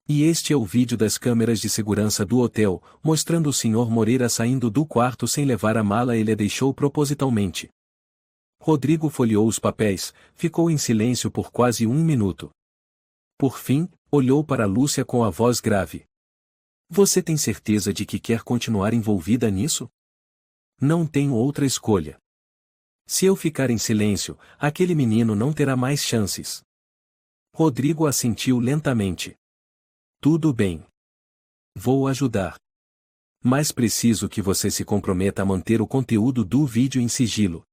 E este é o vídeo das câmeras de segurança do hotel, mostrando o Sr. Moreira saindo do quarto sem levar a mala, ele a deixou propositalmente. Rodrigo folheou os papéis, ficou em silêncio por quase 1 minuto. Por fim, olhou para Lúcia com a voz grave. Você tem certeza de que quer continuar envolvida nisso? Não tenho outra escolha. Se eu ficar em silêncio, aquele menino não terá mais chances. Rodrigo assentiu lentamente. Tudo bem. Vou ajudar. Mas preciso que você se comprometa a manter o conteúdo do vídeo em sigilo.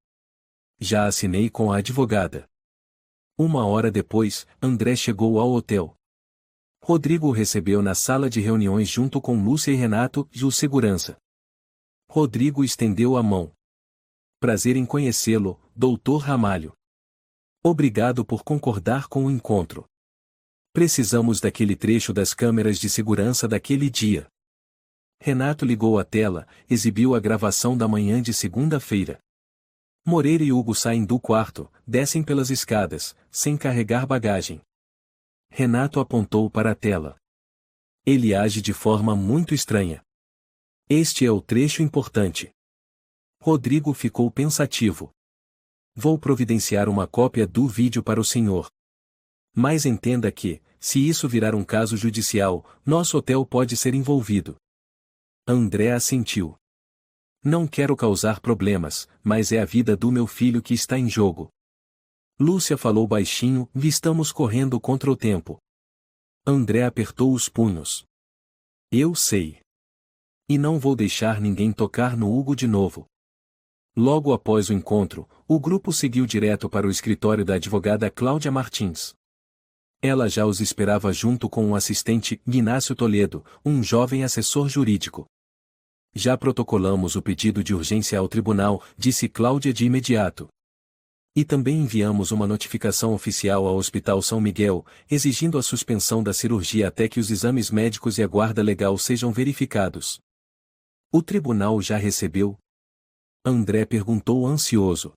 Já assinei com a advogada. 1 hora depois, André chegou ao hotel. Rodrigo o recebeu na sala de reuniões junto com Lúcia e Renato, e o segurança. Rodrigo estendeu a mão. Prazer em conhecê-lo, Dr. Ramalho. Obrigado por concordar com o encontro. Precisamos daquele trecho das câmeras de segurança daquele dia. Renato ligou a tela, exibiu a gravação da manhã de segunda-feira. Moreira e Hugo saem do quarto, descem pelas escadas, sem carregar bagagem. Renato apontou para a tela. Ele age de forma muito estranha. Este é o trecho importante. Rodrigo ficou pensativo. Vou providenciar uma cópia do vídeo para o senhor. Mas entenda que, se isso virar um caso judicial, nosso hotel pode ser envolvido. André assentiu. Não quero causar problemas, mas é a vida do meu filho que está em jogo. Lúcia falou baixinho, estamos correndo contra o tempo. André apertou os punhos. Eu sei. E não vou deixar ninguém tocar no Hugo de novo. Logo após o encontro, o grupo seguiu direto para o escritório da advogada Cláudia Martins. Ela já os esperava junto com o assistente, Inácio Toledo, um jovem assessor jurídico. Já protocolamos o pedido de urgência ao tribunal, disse Cláudia de imediato. E também enviamos uma notificação oficial ao Hospital São Miguel, exigindo a suspensão da cirurgia até que os exames médicos e a guarda legal sejam verificados. O tribunal já recebeu? André perguntou ansioso.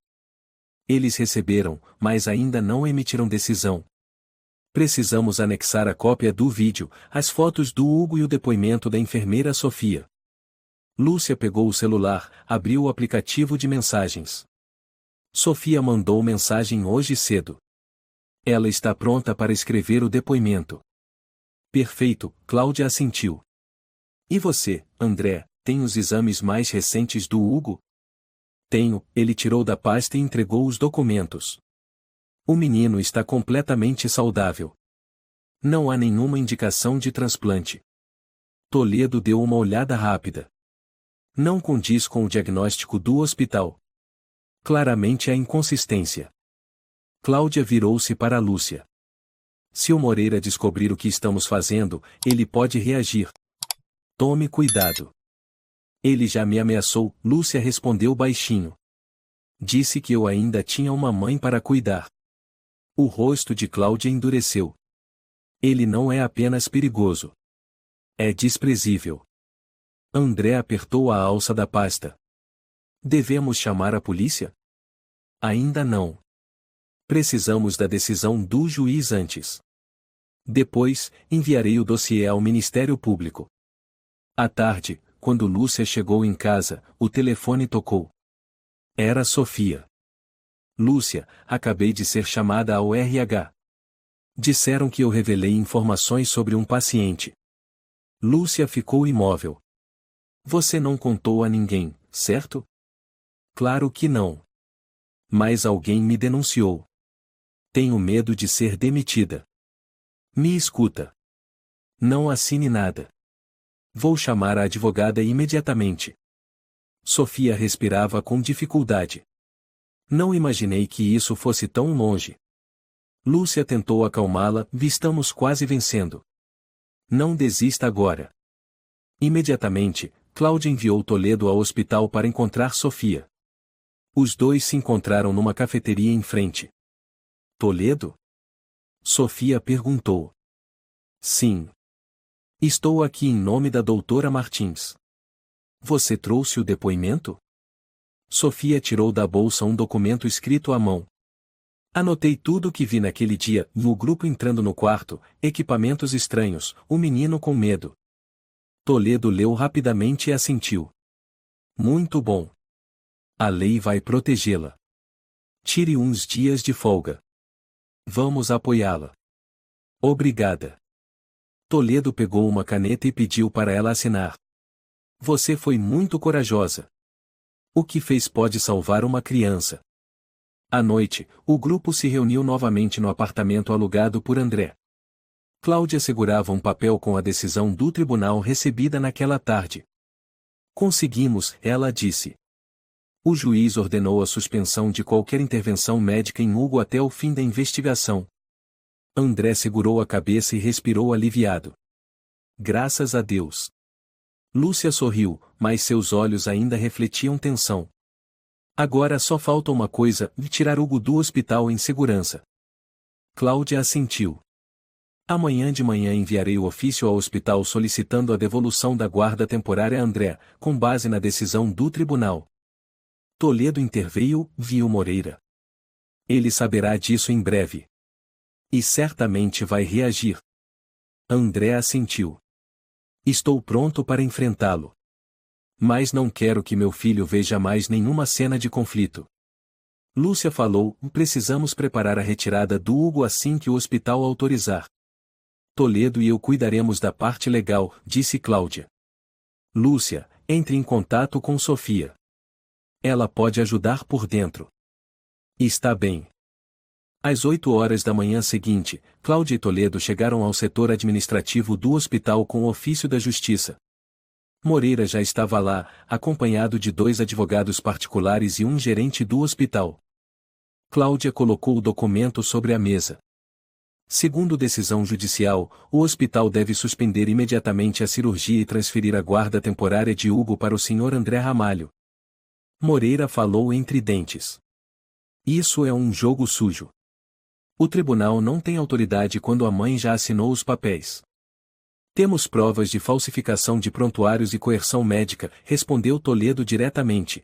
Eles receberam, mas ainda não emitiram decisão. Precisamos anexar a cópia do vídeo, as fotos do Hugo e o depoimento da enfermeira Sofia. Lúcia pegou o celular, abriu o aplicativo de mensagens. Sofia mandou mensagem hoje cedo. Ela está pronta para escrever o depoimento. Perfeito, Cláudia assentiu. E você, André, tem os exames mais recentes do Hugo? Tenho, ele tirou da pasta e entregou os documentos. O menino está completamente saudável. Não há nenhuma indicação de transplante. Toledo deu uma olhada rápida. Não condiz com o diagnóstico do hospital. Claramente há inconsistência. Cláudia virou-se para Lúcia. Se o Moreira descobrir o que estamos fazendo, ele pode reagir. Tome cuidado. Ele já me ameaçou, Lúcia respondeu baixinho. Disse que eu ainda tinha uma mãe para cuidar. O rosto de Cláudia endureceu. Ele não é apenas perigoso. É desprezível. André apertou a alça da pasta. Devemos chamar a polícia? Ainda não. Precisamos da decisão do juiz antes. Depois, enviarei o dossiê ao Ministério Público. À tarde, quando Lúcia chegou em casa, o telefone tocou. Era Sofia. Lúcia, acabei de ser chamada ao RH. Disseram que eu revelei informações sobre um paciente. Lúcia ficou imóvel. Você não contou a ninguém, certo? Claro que não. Mas alguém me denunciou. Tenho medo de ser demitida. Me escuta. Não assine nada. Vou chamar a advogada imediatamente. Sofia respirava com dificuldade. Não imaginei que isso fosse tão longe. Lúcia tentou acalmá-la, estamos quase vencendo. Não desista agora. Imediatamente, Cláudia enviou Toledo ao hospital para encontrar Sofia. Os dois se encontraram numa cafeteria em frente. Toledo? Sofia perguntou. Sim. Estou aqui em nome da doutora Martins. Você trouxe o depoimento? Sofia tirou da bolsa um documento escrito à mão. Anotei tudo o que vi naquele dia, no grupo entrando no quarto, equipamentos estranhos, o menino com medo. Toledo leu rapidamente e assentiu. Muito bom. A lei vai protegê-la. Tire uns dias de folga. Vamos apoiá-la. Obrigada. Toledo pegou uma caneta e pediu para ela assinar. Você foi muito corajosa. O que fez pode salvar uma criança. À noite, o grupo se reuniu novamente no apartamento alugado por André. Cláudia segurava um papel com a decisão do tribunal recebida naquela tarde. Conseguimos, ela disse. O juiz ordenou a suspensão de qualquer intervenção médica em Hugo até o fim da investigação. André segurou a cabeça e respirou aliviado. Graças a Deus. Lúcia sorriu, mas seus olhos ainda refletiam tensão. Agora só falta uma coisa: tirar Hugo do hospital em segurança. Cláudia assentiu. Amanhã de manhã enviarei o ofício ao hospital solicitando a devolução da guarda temporária a André, com base na decisão do tribunal. Toledo interveio, viu Moreira. Ele saberá disso em breve. E certamente vai reagir. André assentiu. Estou pronto para enfrentá-lo. Mas não quero que meu filho veja mais nenhuma cena de conflito. Lúcia falou: precisamos preparar a retirada do Hugo assim que o hospital autorizar. Toledo e eu cuidaremos da parte legal, disse Cláudia. Lúcia, entre em contato com Sofia. Ela pode ajudar por dentro. Está bem. Às 8 horas da manhã seguinte, Cláudia e Toledo chegaram ao setor administrativo do hospital com o ofício da justiça. Moreira já estava lá, acompanhado de 2 advogados particulares e um gerente do hospital. Cláudia colocou o documento sobre a mesa. Segundo decisão judicial, o hospital deve suspender imediatamente a cirurgia e transferir a guarda temporária de Hugo para o Sr. André Ramalho. Moreira falou entre dentes. Isso é um jogo sujo. O tribunal não tem autoridade quando a mãe já assinou os papéis. Temos provas de falsificação de prontuários e coerção médica, respondeu Toledo diretamente.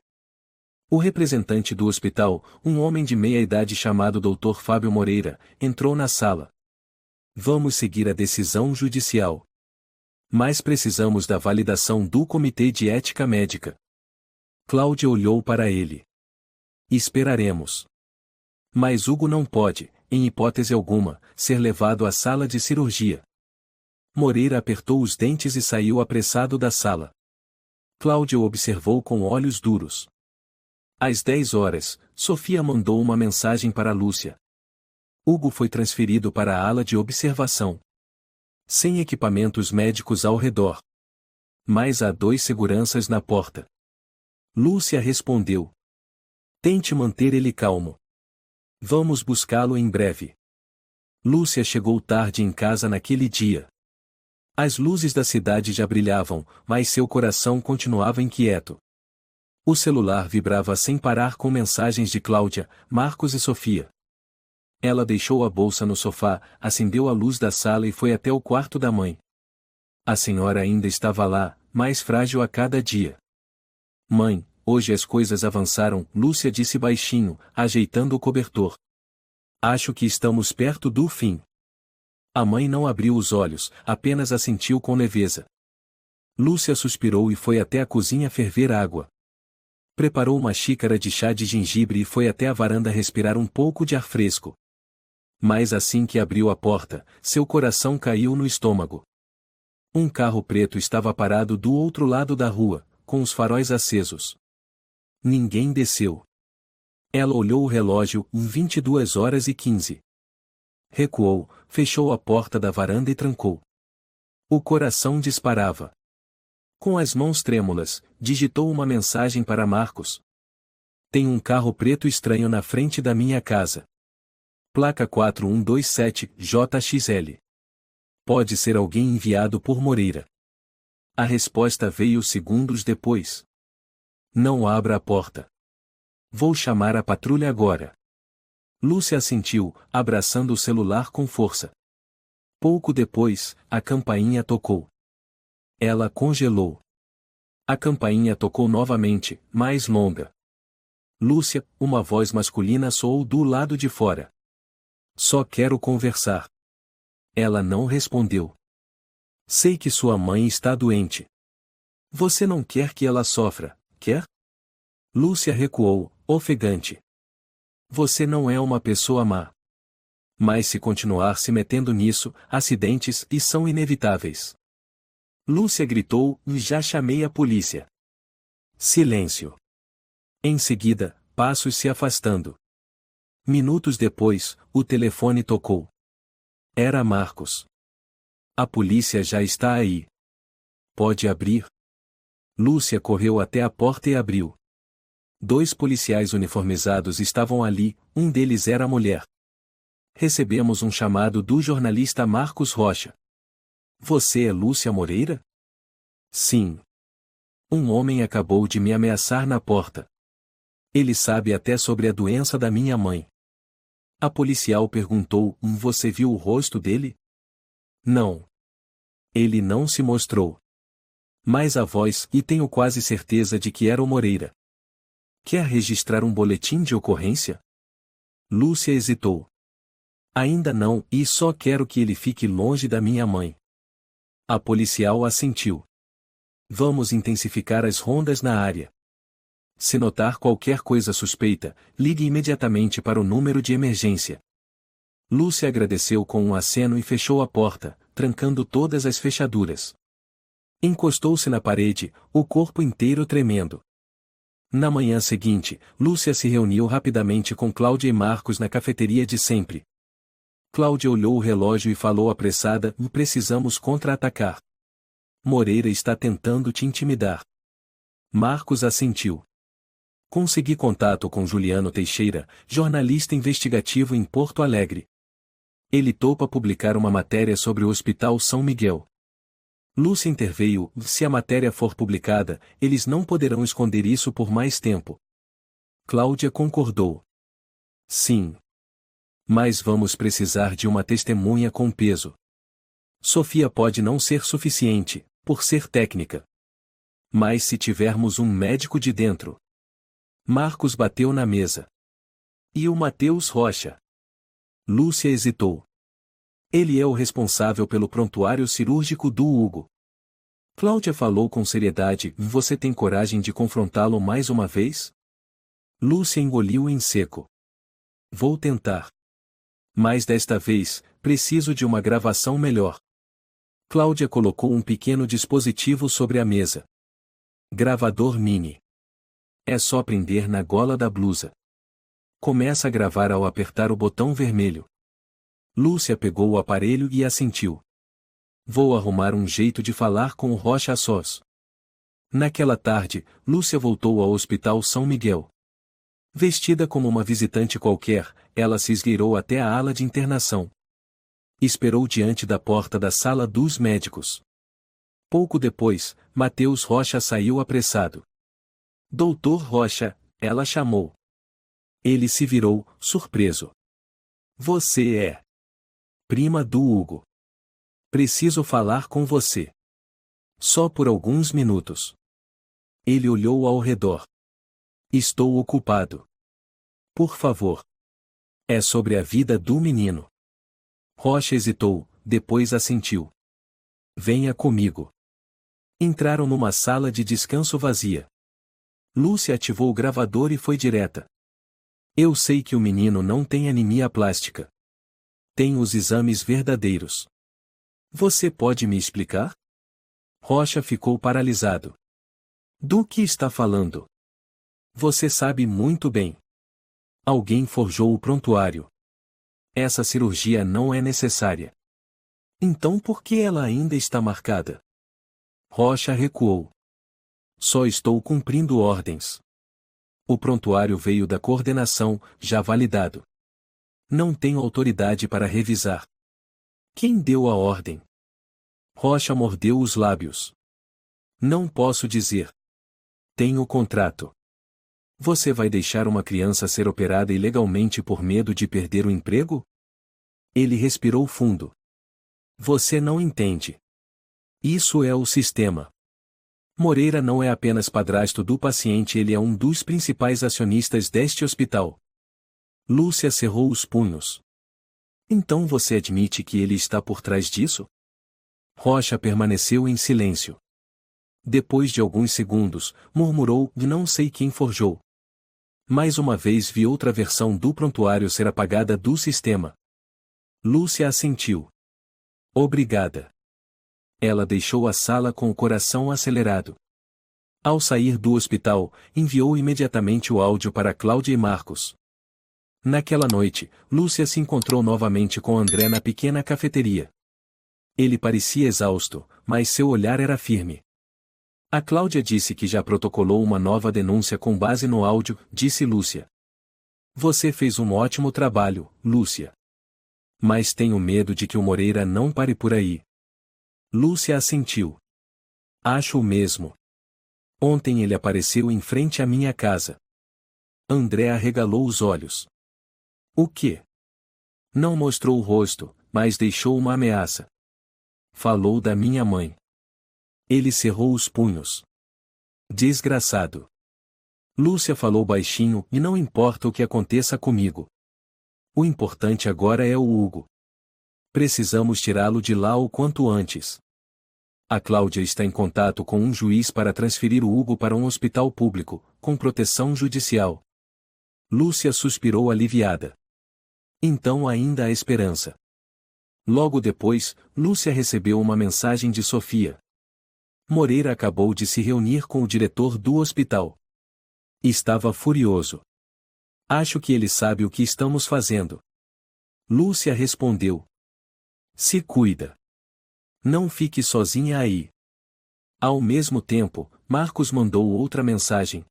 O representante do hospital, um homem de meia-idade chamado Dr. Fábio Moreira, entrou na sala. Vamos seguir a decisão judicial. Mas precisamos da validação do Comitê de Ética Médica. Cláudia olhou para ele. Esperaremos. Mas Hugo não pode, em hipótese alguma, ser levado à sala de cirurgia. Moreira apertou os dentes e saiu apressado da sala. Cláudia o observou com olhos duros. Às 10 horas, Sofia mandou uma mensagem para Lúcia. Hugo foi transferido para a ala de observação. Sem equipamentos médicos ao redor. Mas há 2 seguranças na porta. Lúcia respondeu. Tente manter ele calmo. Vamos buscá-lo em breve. Lúcia chegou tarde em casa naquele dia. As luzes da cidade já brilhavam, mas seu coração continuava inquieto. O celular vibrava sem parar com mensagens de Cláudia, Marcos e Sofia. Ela deixou a bolsa no sofá, acendeu a luz da sala e foi até o quarto da mãe. A senhora ainda estava lá, mais frágil a cada dia. Mãe, hoje as coisas avançaram, Lúcia disse baixinho, ajeitando o cobertor. Acho que estamos perto do fim. A mãe não abriu os olhos, apenas assentiu com leveza. Lúcia suspirou e foi até a cozinha ferver água. Preparou uma xícara de chá de gengibre e foi até a varanda respirar um pouco de ar fresco. Mas assim que abriu a porta, seu coração caiu no estômago. Um carro preto estava parado do outro lado da rua, com os faróis acesos. Ninguém desceu. Ela olhou o relógio, 22h15. Recuou, fechou a porta da varanda e trancou. O coração disparava. Com as mãos trêmulas, digitou uma mensagem para Marcos. Tem um carro preto estranho na frente da minha casa. Placa 4127, JXL. Pode ser alguém enviado por Moreira. A resposta veio segundos depois. Não abra a porta. Vou chamar a patrulha agora. Lúcia assentiu, abraçando o celular com força. Pouco depois, a campainha tocou. Ela congelou. A campainha tocou novamente, mais longa. Lúcia, uma voz masculina soou do lado de fora. Só quero conversar. Ela não respondeu. Sei que sua mãe está doente. Você não quer que ela sofra, quer? Lúcia recuou, ofegante. Você não é uma pessoa má. Mas se continuar se metendo nisso, acidentes e são inevitáveis. Lúcia gritou, já chamei a polícia. Silêncio. Em seguida, passos se afastando. Minutos depois, o telefone tocou. Era Marcos. A polícia já está aí. Pode abrir? Lúcia correu até a porta e abriu. 2 policiais uniformizados estavam ali, um deles era a mulher. Recebemos um chamado do jornalista Marcos Rocha. Você é Lúcia Moreira? Sim. Um homem acabou de me ameaçar na porta. Ele sabe até sobre a doença da minha mãe. A policial perguntou: Você viu o rosto dele? Não. Ele não se mostrou. Mas a voz, e tenho quase certeza de que era o Moreira. Quer registrar um boletim de ocorrência? Lúcia hesitou. Ainda não, e só quero que ele fique longe da minha mãe. A policial assentiu. Vamos intensificar as rondas na área. Se notar qualquer coisa suspeita, ligue imediatamente para o número de emergência. Lúcia agradeceu com um aceno e fechou a porta, trancando todas as fechaduras. Encostou-se na parede, o corpo inteiro tremendo. Na manhã seguinte, Lúcia se reuniu rapidamente com Cláudia e Marcos na cafeteria de sempre. Cláudia olhou o relógio e falou apressada: Precisamos contra-atacar. Moreira está tentando te intimidar. Marcos assentiu. Consegui contato com Juliano Teixeira, jornalista investigativo em Porto Alegre. Ele topa publicar uma matéria sobre o Hospital São Miguel. Lúcia interveio: se a matéria for publicada, eles não poderão esconder isso por mais tempo. Cláudia concordou. Sim. Mas vamos precisar de uma testemunha com peso. Sofia pode não ser suficiente, por ser técnica. Mas se tivermos um médico de dentro. Marcos bateu na mesa. E o Matheus Rocha? Lúcia hesitou. Ele é o responsável pelo prontuário cirúrgico do Hugo. Cláudia falou com seriedade: Você tem coragem de confrontá-lo mais uma vez? Lúcia engoliu em seco. Vou tentar. Mas desta vez, preciso de uma gravação melhor. Cláudia colocou um pequeno dispositivo sobre a mesa. Gravador mini. É só prender na gola da blusa. Começa a gravar ao apertar o botão vermelho. Lúcia pegou o aparelho e assentiu. Vou arrumar um jeito de falar com o Rocha a sós. Naquela tarde, Lúcia voltou ao Hospital São Miguel. Vestida como uma visitante qualquer, ela se esgueirou até a ala de internação. Esperou diante da porta da sala dos médicos. Pouco depois, Matheus Rocha saiu apressado. Doutor Rocha, ela chamou. Ele se virou, surpreso. Você é prima do Hugo. Preciso falar com você. Só por alguns minutos. Ele olhou ao redor. Estou ocupado. Por favor. É sobre a vida do menino. Rocha hesitou, depois assentiu. Venha comigo. Entraram numa sala de descanso vazia. Lúcia ativou o gravador e foi direta. Eu sei que o menino não tem anemia plástica. Tem os exames verdadeiros. Você pode me explicar? Rocha ficou paralisado. Do que está falando? Você sabe muito bem. Alguém forjou o prontuário. Essa cirurgia não é necessária. Então por que ela ainda está marcada? Rocha recuou. Só estou cumprindo ordens. O prontuário veio da coordenação, já validado. Não tenho autoridade para revisar. Quem deu a ordem? Rocha mordeu os lábios. Não posso dizer. Tenho o contrato. Você vai deixar uma criança ser operada ilegalmente por medo de perder o emprego? Ele respirou fundo. Você não entende. Isso é o sistema. Moreira não é apenas padrasto do paciente, ele é um dos principais acionistas deste hospital. Lúcia cerrou os punhos. Então você admite que ele está por trás disso? Rocha permaneceu em silêncio. Depois de alguns segundos, murmurou: Não sei quem forjou. Mais uma vez vi outra versão do prontuário ser apagada do sistema. Lúcia assentiu. Obrigada. Ela deixou a sala com o coração acelerado. Ao sair do hospital, enviou imediatamente o áudio para Cláudia e Marcos. Naquela noite, Lúcia se encontrou novamente com André na pequena cafeteria. Ele parecia exausto, mas seu olhar era firme. A Cláudia disse que já protocolou uma nova denúncia com base no áudio, disse Lúcia. Você fez um ótimo trabalho, Lúcia. Mas tenho medo de que o Moreira não pare por aí. Lúcia assentiu. Acho o mesmo. Ontem ele apareceu em frente à minha casa. André arregalou os olhos. O quê? Não mostrou o rosto, mas deixou uma ameaça. Falou da minha mãe. Ele cerrou os punhos. Desgraçado. Lúcia falou baixinho, e não importa o que aconteça comigo. O importante agora é o Hugo. Precisamos tirá-lo de lá o quanto antes. A Cláudia está em contato com um juiz para transferir o Hugo para um hospital público, com proteção judicial. Lúcia suspirou aliviada. Então ainda há esperança. Logo depois, Lúcia recebeu uma mensagem de Sofia. Moreira acabou de se reunir com o diretor do hospital. Estava furioso. Acho que ele sabe o que estamos fazendo. Lúcia respondeu. Se cuida. Não fique sozinha aí. Ao mesmo tempo, Marcos mandou outra mensagem.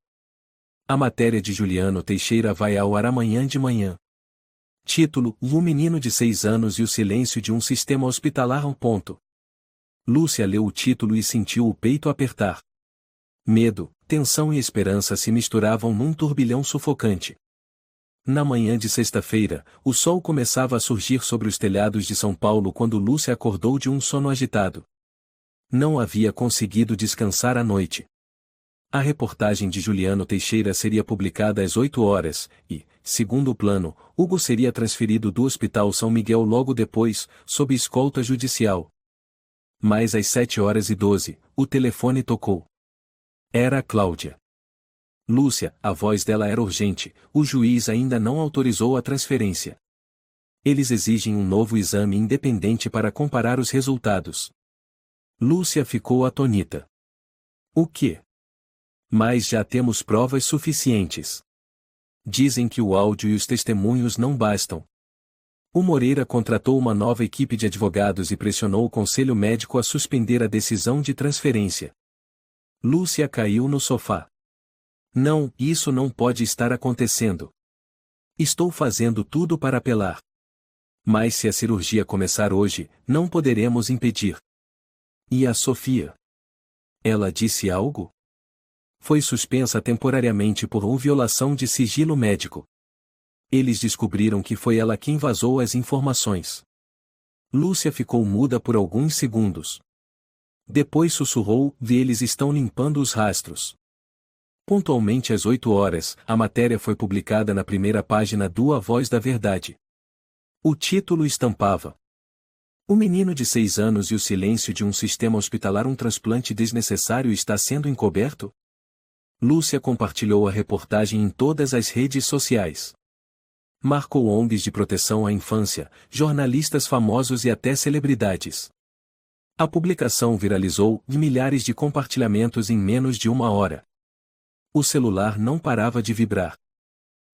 A matéria de Juliano Teixeira vai ao ar amanhã de manhã. Título: Um menino de 6 anos e o silêncio de um sistema hospitalar. Lúcia leu o título e sentiu o peito apertar. Medo, tensão e esperança se misturavam num turbilhão sufocante. Na manhã de sexta-feira, o sol começava a surgir sobre os telhados de São Paulo quando Lúcia acordou de um sono agitado. Não havia conseguido descansar à noite. A reportagem de Juliano Teixeira seria publicada às 8 horas, e, segundo o plano, Hugo seria transferido do Hospital São Miguel logo depois, sob escolta judicial. Mas às 7h12, o telefone tocou. Era a Cláudia. Lúcia, a voz dela era urgente, o juiz ainda não autorizou a transferência. Eles exigem um novo exame independente para comparar os resultados. Lúcia ficou atônita. O quê? Mas já temos provas suficientes. Dizem que o áudio e os testemunhos não bastam. O Moreira contratou uma nova equipe de advogados e pressionou o conselho médico a suspender a decisão de transferência. Lúcia caiu no sofá. Não, isso não pode estar acontecendo. Estou fazendo tudo para apelar. Mas se a cirurgia começar hoje, não poderemos impedir. E a Sofia? Ela disse algo? Foi suspensa temporariamente por uma violação de sigilo médico. Eles descobriram que foi ela quem vazou as informações. Lúcia ficou muda por alguns segundos. Depois sussurrou: eles estão limpando os rastros. Pontualmente às 8 horas, a matéria foi publicada na primeira página do A Voz da Verdade. O título estampava: O menino de 6 anos e o silêncio de um sistema hospitalar. Um transplante desnecessário está sendo encoberto? Lúcia compartilhou a reportagem em todas as redes sociais. Marcou ONGs de proteção à infância, jornalistas famosos e até celebridades. A publicação viralizou e milhares de compartilhamentos em menos de uma hora. O celular não parava de vibrar.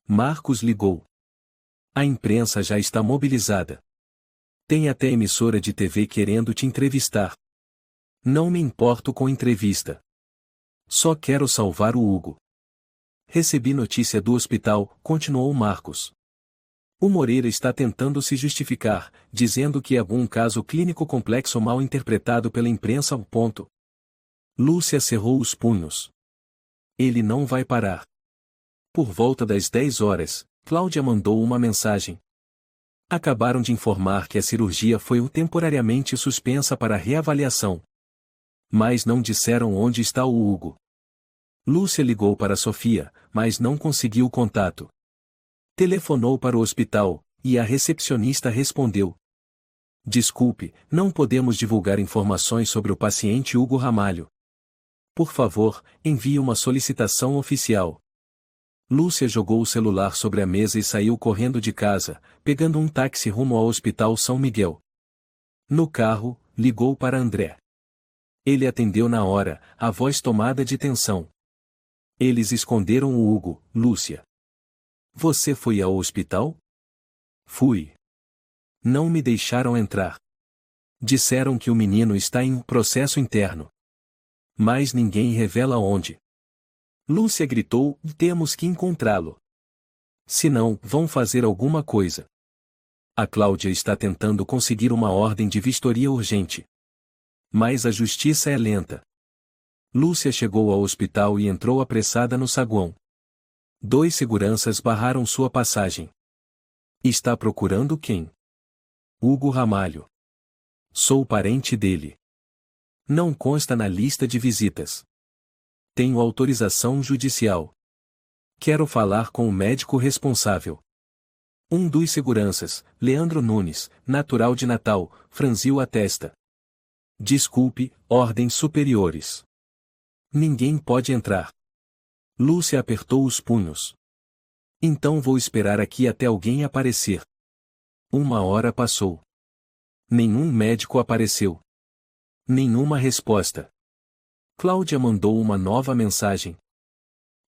Marcos ligou. A imprensa já está mobilizada. Tem até emissora de TV querendo te entrevistar. Não me importo com entrevista. Só quero salvar o Hugo. Recebi notícia do hospital, continuou Marcos. O Moreira está tentando se justificar, dizendo que é algum caso clínico complexo mal interpretado pela imprensa. Lúcia cerrou os punhos. Ele não vai parar. Por volta das 10 horas, Cláudia mandou uma mensagem. Acabaram de informar que a cirurgia foi temporariamente suspensa para reavaliação. Mas não disseram onde está o Hugo. Lúcia ligou para Sofia, mas não conseguiu contato. Telefonou para o hospital, e a recepcionista respondeu: Desculpe, não podemos divulgar informações sobre o paciente Hugo Ramalho. Por favor, envie uma solicitação oficial. Lúcia jogou o celular sobre a mesa e saiu correndo de casa, pegando um táxi rumo ao Hospital São Miguel. No carro, ligou para André. Ele atendeu na hora, a voz tomada de tensão. Eles esconderam o Hugo, Lúcia. Você foi ao hospital? Fui. Não me deixaram entrar. Disseram que o menino está em um processo interno. Mas ninguém revela onde. Lúcia gritou: temos que encontrá-lo. Senão, vão fazer alguma coisa. A Cláudia está tentando conseguir uma ordem de vistoria urgente. Mas a justiça é lenta. Lúcia chegou ao hospital e entrou apressada no saguão. 2 seguranças barraram sua passagem. Está procurando quem? Hugo Ramalho. Sou parente dele. Não consta na lista de visitas. Tenho autorização judicial. Quero falar com o médico responsável. Um dos seguranças, Leandro Nunes, natural de Natal, franziu a testa. Desculpe, ordens superiores. Ninguém pode entrar. Lúcia apertou os punhos. Então vou esperar aqui até alguém aparecer. 1 hora passou. Nenhum médico apareceu. Nenhuma resposta. Cláudia mandou uma nova mensagem.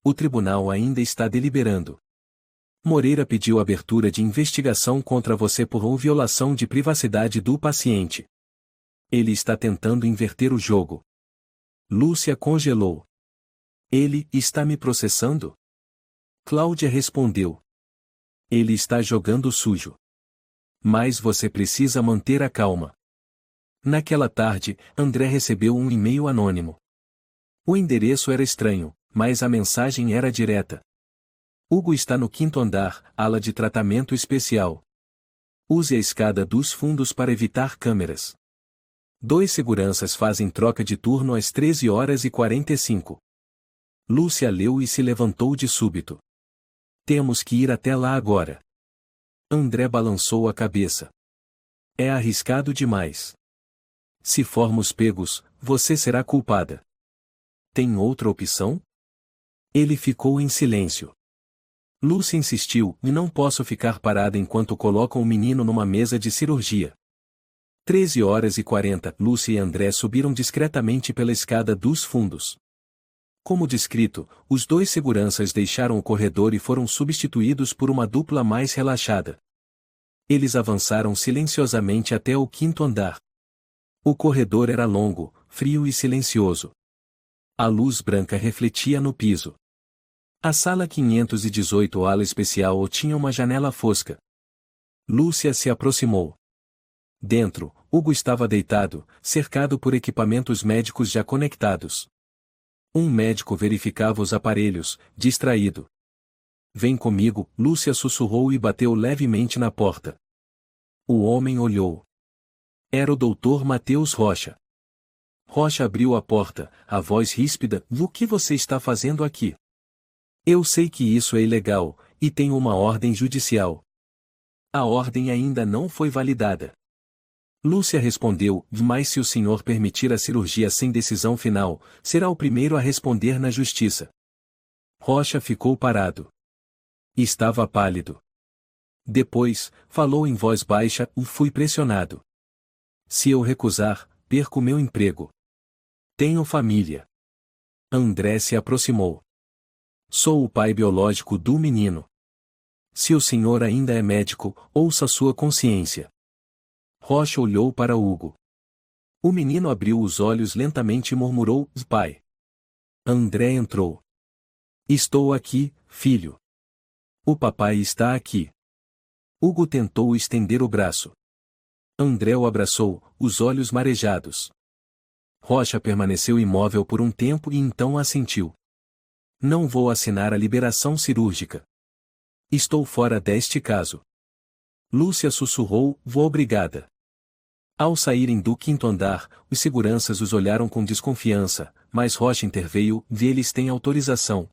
O tribunal ainda está deliberando. Moreira pediu abertura de investigação contra você por violação de privacidade do paciente. Ele está tentando inverter o jogo. Lúcia congelou. Ele está me processando? Cláudia respondeu. Ele está jogando sujo. Mas você precisa manter a calma. Naquela tarde, André recebeu um e-mail anônimo. O endereço era estranho, mas a mensagem era direta. Hugo está no 5º andar, ala de tratamento especial. Use a escada dos fundos para evitar câmeras. 2 seguranças fazem troca de turno às 13h45. Lúcia leu e se levantou de súbito. Temos que ir até lá agora. André balançou a cabeça. É arriscado demais. Se formos pegos, você será culpada. Tem outra opção? Ele ficou em silêncio. Lúcia insistiu, e não posso ficar parada enquanto colocam o menino numa mesa de cirurgia. 13h40, Lúcia e André subiram discretamente pela escada dos fundos. Como descrito, os 2 seguranças deixaram o corredor e foram substituídos por uma dupla mais relaxada. Eles avançaram silenciosamente até o 5º andar. O corredor era longo, frio e silencioso. A luz branca refletia no piso. A sala 518 ala especial tinha uma janela fosca. Lúcia se aproximou. Dentro, Hugo estava deitado, cercado por equipamentos médicos já conectados. Um médico verificava os aparelhos, distraído. Vem comigo, Lúcia sussurrou e bateu levemente na porta. O homem olhou. Era o Dr. Matheus Rocha. Rocha abriu a porta, a voz ríspida: o que você está fazendo aqui? Eu sei que isso é ilegal, e tenho uma ordem judicial. A ordem ainda não foi validada. Lúcia respondeu: mas se o senhor permitir a cirurgia sem decisão final, será o primeiro a responder na justiça. Rocha ficou parado. Estava pálido. Depois, falou em voz baixa: fui pressionado. Se eu recusar, perco meu emprego. Tenho família. André se aproximou. Sou o pai biológico do menino. Se o senhor ainda é médico, ouça sua consciência. Rocha olhou para Hugo. O menino abriu os olhos lentamente e murmurou: pai. André entrou. Estou aqui, filho. O papai está aqui. Hugo tentou estender o braço. André o abraçou, os olhos marejados. Rocha permaneceu imóvel por um tempo e então assentiu. Não vou assinar a liberação cirúrgica. Estou fora deste caso. Lúcia sussurrou: vou obrigada. Ao saírem do 5º andar, os seguranças os olharam com desconfiança, mas Rocha interveio: eles têm autorização.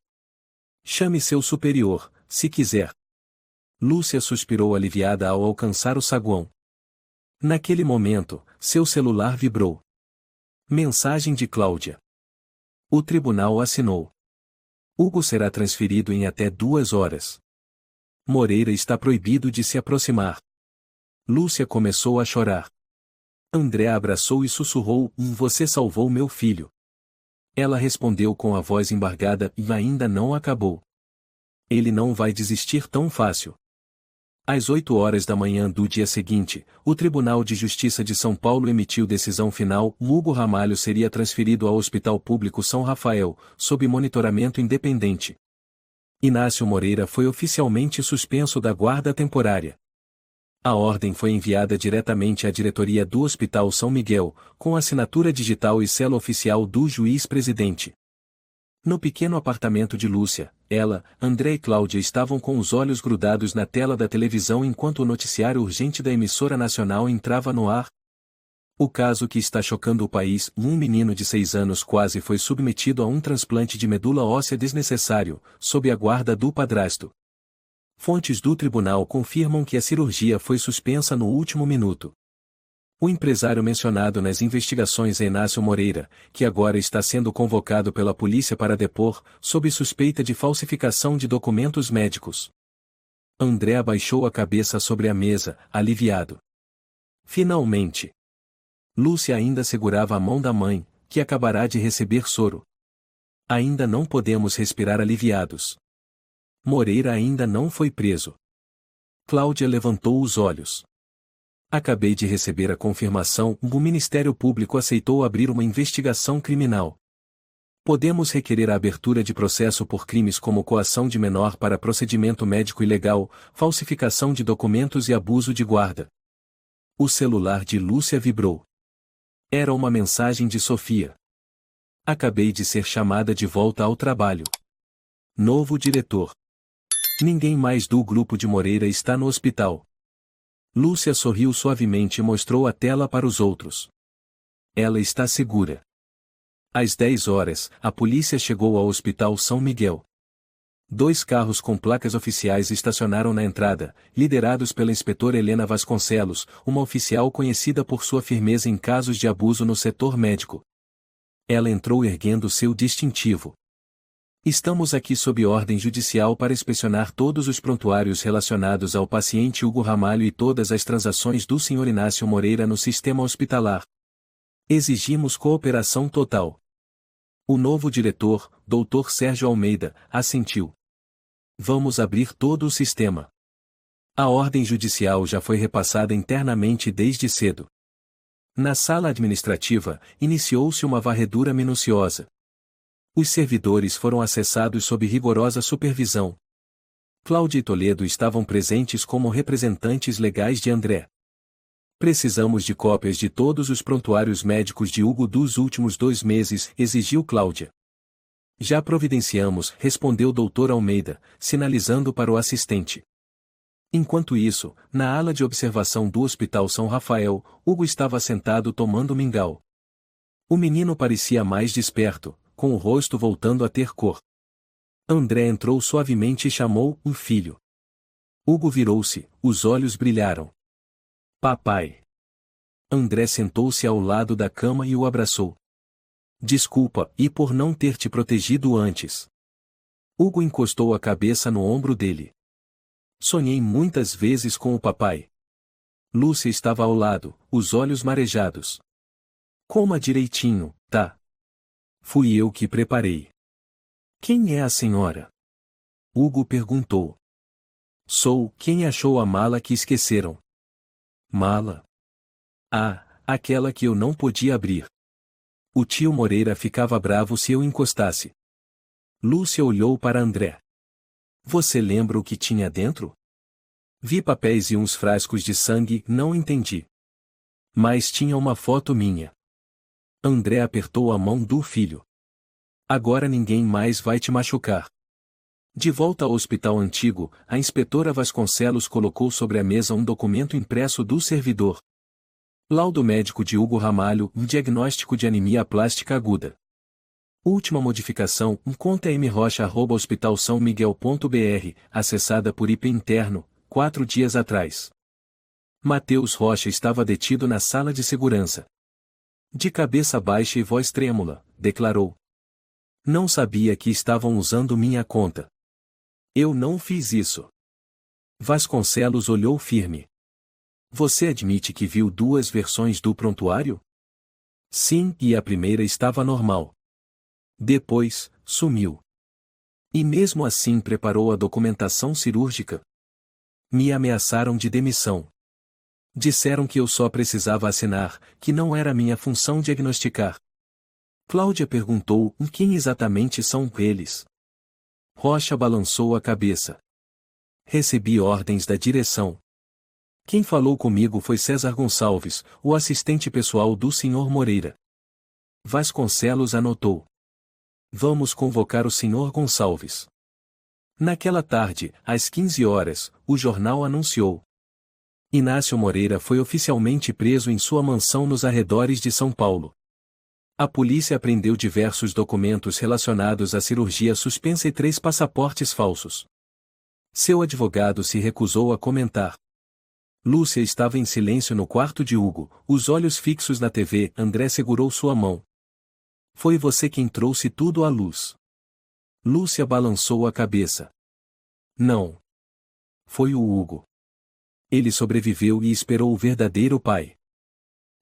Chame seu superior, se quiser. Lúcia suspirou aliviada ao alcançar o saguão. Naquele momento, seu celular vibrou. Mensagem de Cláudia. O tribunal assinou. Hugo será transferido em até 2 horas. Moreira está proibido de se aproximar. Lúcia começou a chorar. André a abraçou e sussurrou: você salvou meu filho. Ela respondeu com a voz embargada: e ainda não acabou. Ele não vai desistir tão fácil. Às 8 horas da manhã do dia seguinte, o Tribunal de Justiça de São Paulo emitiu decisão final: Hugo Ramalho seria transferido ao Hospital Público São Rafael, sob monitoramento independente. Inácio Moreira foi oficialmente suspenso da guarda temporária. A ordem foi enviada diretamente à diretoria do Hospital São Miguel, com assinatura digital e selo oficial do juiz-presidente. No pequeno apartamento de Lúcia, ela, André e Cláudia estavam com os olhos grudados na tela da televisão enquanto o noticiário urgente da emissora nacional entrava no ar. O caso que está chocando o país: um menino de 6 anos quase foi submetido a um transplante de medula óssea desnecessário, sob a guarda do padrasto. Fontes do tribunal confirmam que a cirurgia foi suspensa no último minuto. O empresário mencionado nas investigações é Inácio Moreira, que agora está sendo convocado pela polícia para depor, sob suspeita de falsificação de documentos médicos. André abaixou a cabeça sobre a mesa, aliviado. Finalmente! Lúcia ainda segurava a mão da mãe, que acabará de receber soro. Ainda não podemos respirar aliviados. Moreira ainda não foi preso. Cláudia levantou os olhos. Acabei de receber a confirmação: o Ministério Público aceitou abrir uma investigação criminal. Podemos requerer a abertura de processo por crimes como coação de menor para procedimento médico ilegal, falsificação de documentos e abuso de guarda. O celular de Lúcia vibrou. Era uma mensagem de Sofia. Acabei de ser chamada de volta ao trabalho. Novo diretor. Ninguém mais do grupo de Moreira está no hospital. Lúcia sorriu suavemente e mostrou a tela para os outros. Ela está segura. Às 10 horas, a polícia chegou ao Hospital São Miguel. 2 carros com placas oficiais estacionaram na entrada, liderados pela inspetora Helena Vasconcelos, uma oficial conhecida por sua firmeza em casos de abuso no setor médico. Ela entrou erguendo seu distintivo. Estamos aqui sob ordem judicial para inspecionar todos os prontuários relacionados ao paciente Hugo Ramalho e todas as transações do Sr. Inácio Moreira no sistema hospitalar. Exigimos cooperação total. O novo diretor, Dr. Sérgio Almeida, assentiu. Vamos abrir todo o sistema. A ordem judicial já foi repassada internamente desde cedo. Na sala administrativa, iniciou-se uma varredura minuciosa. Os servidores foram acessados sob rigorosa supervisão. Cláudia e Toledo estavam presentes como representantes legais de André. Precisamos de cópias de todos os prontuários médicos de Hugo dos últimos 2 meses, exigiu Cláudia. Já providenciamos, respondeu o Dr. Almeida, sinalizando para o assistente. Enquanto isso, na ala de observação do Hospital São Rafael, Hugo estava sentado tomando mingau. O menino parecia mais desperto, com o rosto voltando a ter cor. André entrou suavemente e chamou um filho. Hugo virou-se, os olhos brilharam. Papai. André sentou-se ao lado da cama e o abraçou. Desculpa, e por não ter te protegido antes. Hugo encostou a cabeça no ombro dele. Sonhei muitas vezes com o papai. Lúcia estava ao lado, os olhos marejados. Coma direitinho, tá? Fui eu que preparei. Quem é a senhora? Hugo perguntou. Sou quem achou a mala que esqueceram. Mala? Ah, aquela que eu não podia abrir. O tio Moreira ficava bravo se eu encostasse. Lúcia olhou para André. Você lembra o que tinha dentro? Vi papéis e uns frascos de sangue, não entendi. Mas tinha uma foto minha. André apertou a mão do filho. Agora ninguém mais vai te machucar. De volta ao hospital antigo, a inspetora Vasconcelos colocou sobre a mesa um documento impresso do servidor. Laudo médico de Hugo Ramalho, um diagnóstico de anemia plástica aguda. Última modificação, conta mrocha@hospitalsaomiguel.br, acessada por IP interno, 4 dias atrás. Mateus Rocha estava detido na sala de segurança. De cabeça baixa e voz trêmula, declarou. Não sabia que estavam usando minha conta. Eu não fiz isso. Vasconcelos olhou firme. Você admite que viu 2 versões do prontuário? Sim, e a primeira estava normal. Depois, sumiu. E mesmo assim preparou a documentação cirúrgica? Me ameaçaram de demissão. Disseram que eu só precisava assinar, que não era minha função diagnosticar. Cláudia perguntou quem exatamente são eles. Rocha balançou a cabeça. Recebi ordens da direção. Quem falou comigo foi César Gonçalves, o assistente pessoal do Sr. Moreira. Vasconcelos anotou. Vamos convocar o Sr. Gonçalves. Naquela tarde, às 15 horas, o jornal anunciou. Inácio Moreira foi oficialmente preso em sua mansão nos arredores de São Paulo. A polícia apreendeu diversos documentos relacionados à cirurgia suspensa e 3 passaportes falsos. Seu advogado se recusou a comentar. Lúcia estava em silêncio no quarto de Hugo, os olhos fixos na TV. André segurou sua mão. Foi você quem trouxe tudo à luz. Lúcia balançou a cabeça. Não. Foi o Hugo. Ele sobreviveu e esperou o verdadeiro pai.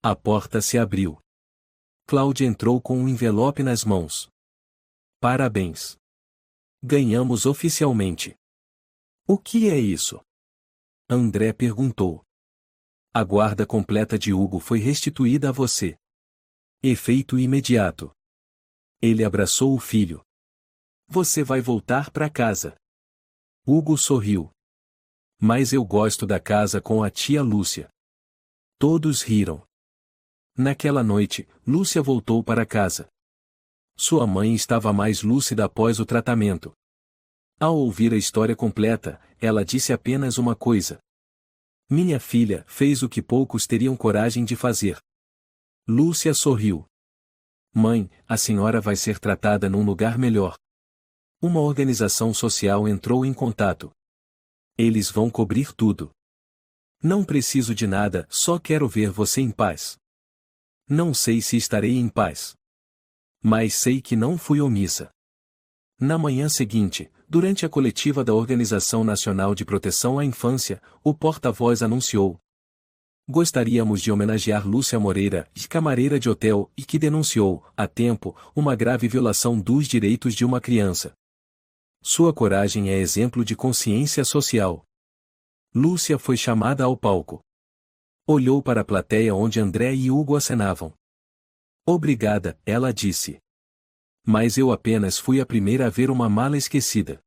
A porta se abriu. Cláudia entrou com um envelope nas mãos. Parabéns. Ganhamos oficialmente. O que é isso? André perguntou. A guarda completa de Hugo foi restituída a você. Efeito imediato. Ele abraçou o filho. Você vai voltar para casa. Hugo sorriu. Mas eu gosto da casa com a tia Lúcia. Todos riram. Naquela noite, Lúcia voltou para casa. Sua mãe estava mais lúcida após o tratamento. Ao ouvir a história completa, ela disse apenas uma coisa. Minha filha fez o que poucos teriam coragem de fazer. Lúcia sorriu. Mãe, a senhora vai ser tratada num lugar melhor. Uma organização social entrou em contato. Eles vão cobrir tudo. Não preciso de nada, só quero ver você em paz. Não sei se estarei em paz. Mas sei que não fui omissa. Na manhã seguinte, durante a coletiva da Organização Nacional de Proteção à Infância, o porta-voz anunciou. Gostaríamos de homenagear Lúcia Moreira, camareira de hotel, e que denunciou, há tempo, uma grave violação dos direitos de uma criança. Sua coragem é exemplo de consciência social. Lúcia foi chamada ao palco. Olhou para a plateia onde André e Hugo acenavam. Obrigada, ela disse. Mas eu apenas fui a primeira a ver uma mala esquecida.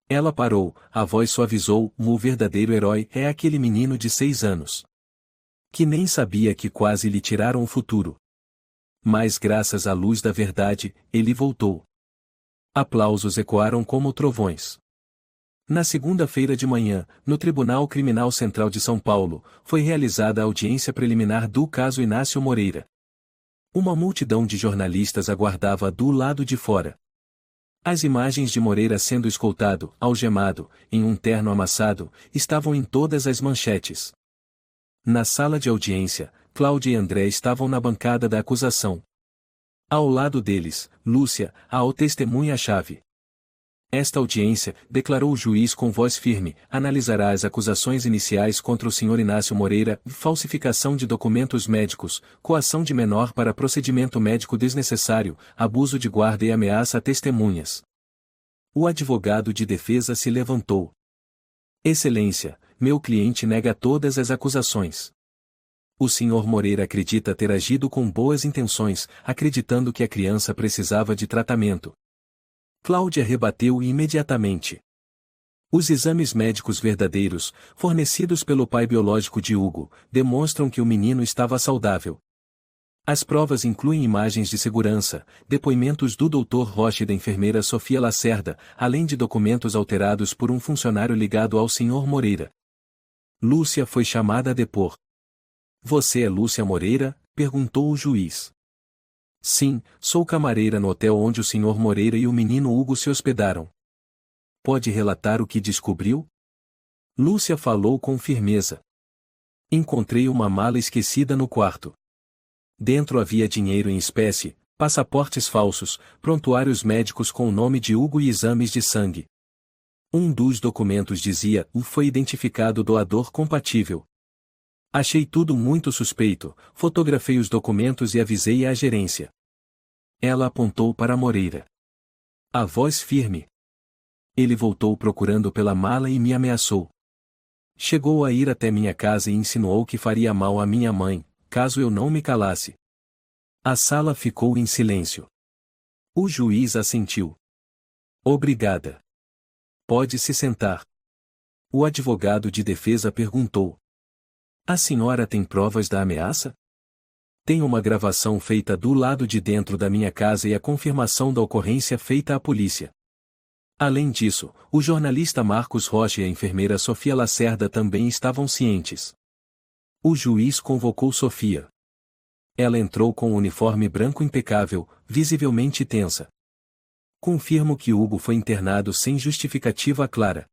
Ela parou, a voz suavizou, o verdadeiro herói é aquele menino de 6 anos. Que nem sabia que quase lhe tiraram o futuro. Mas graças à luz da verdade, ele voltou. Aplausos ecoaram como trovões. Na segunda-feira de manhã, no Tribunal Criminal Central de São Paulo, foi realizada a audiência preliminar do caso Inácio Moreira. Uma multidão de jornalistas aguardava do lado de fora. As imagens de Moreira sendo escoltado, algemado, em um terno amassado, estavam em todas as manchetes. Na sala de audiência, Cláudia e André estavam na bancada da acusação. Ao lado deles, Lúcia, a testemunha-chave. Esta audiência, declarou o juiz com voz firme, analisará as acusações iniciais contra o Sr. Inácio Moreira, falsificação de documentos médicos, coação de menor para procedimento médico desnecessário, abuso de guarda e ameaça a testemunhas. O advogado de defesa se levantou. Excelência, meu cliente nega todas as acusações. O Sr. Moreira acredita ter agido com boas intenções, acreditando que a criança precisava de tratamento. Cláudia rebateu imediatamente. Os exames médicos verdadeiros, fornecidos pelo pai biológico de Hugo, demonstram que o menino estava saudável. As provas incluem imagens de segurança, depoimentos do Dr. Rocha e da enfermeira Sofia Lacerda, além de documentos alterados por um funcionário ligado ao Sr. Moreira. Lúcia foi chamada a depor. Você é Lúcia Moreira? Perguntou o juiz. Sim, sou camareira no hotel onde o Sr. Moreira e o menino Hugo se hospedaram. Pode relatar o que descobriu? Lúcia falou com firmeza. Encontrei uma mala esquecida no quarto. Dentro havia dinheiro em espécie, passaportes falsos, prontuários médicos com o nome de Hugo e exames de sangue. Um dos documentos dizia: foi identificado doador compatível. Achei tudo muito suspeito, fotografei os documentos e avisei à gerência. Ela apontou para Moreira. A voz firme. Ele voltou procurando pela mala e me ameaçou. Chegou a ir até minha casa e insinuou que faria mal à minha mãe, caso eu não me calasse. A sala ficou em silêncio. O juiz assentiu. Obrigada. Pode se sentar. O advogado de defesa perguntou. A senhora tem provas da ameaça? Tem uma gravação feita do lado de dentro da minha casa e a confirmação da ocorrência feita à polícia. Além disso, o jornalista Marcos Rocha e a enfermeira Sofia Lacerda também estavam cientes. O juiz convocou Sofia. Ela entrou com um uniforme branco impecável, visivelmente tensa. Confirmo que Hugo foi internado sem justificativa clara.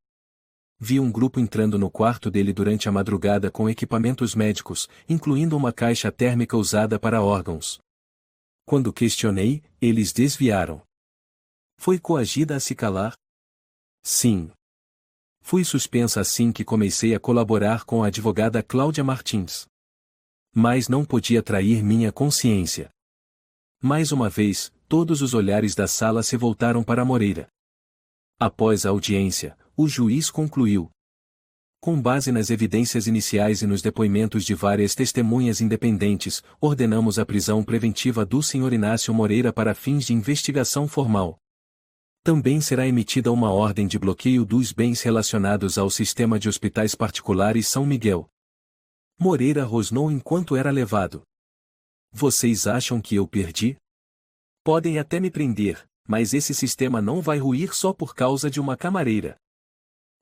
Vi um grupo entrando no quarto dele durante a madrugada com equipamentos médicos, incluindo uma caixa térmica usada para órgãos. Quando questionei, eles desviaram. Foi coagida a se calar? Sim. Fui suspensa assim que comecei a colaborar com a advogada Cláudia Martins. Mas não podia trair minha consciência. Mais uma vez, todos os olhares da sala se voltaram para Moreira. Após a audiência, o juiz concluiu. Com base nas evidências iniciais e nos depoimentos de várias testemunhas independentes, ordenamos a prisão preventiva do Sr. Inácio Moreira para fins de investigação formal. Também será emitida uma ordem de bloqueio dos bens relacionados ao sistema de hospitais particulares São Miguel. Moreira rosnou enquanto era levado. Vocês acham que eu perdi? Podem até me prender, mas esse sistema não vai ruir só por causa de uma camareira.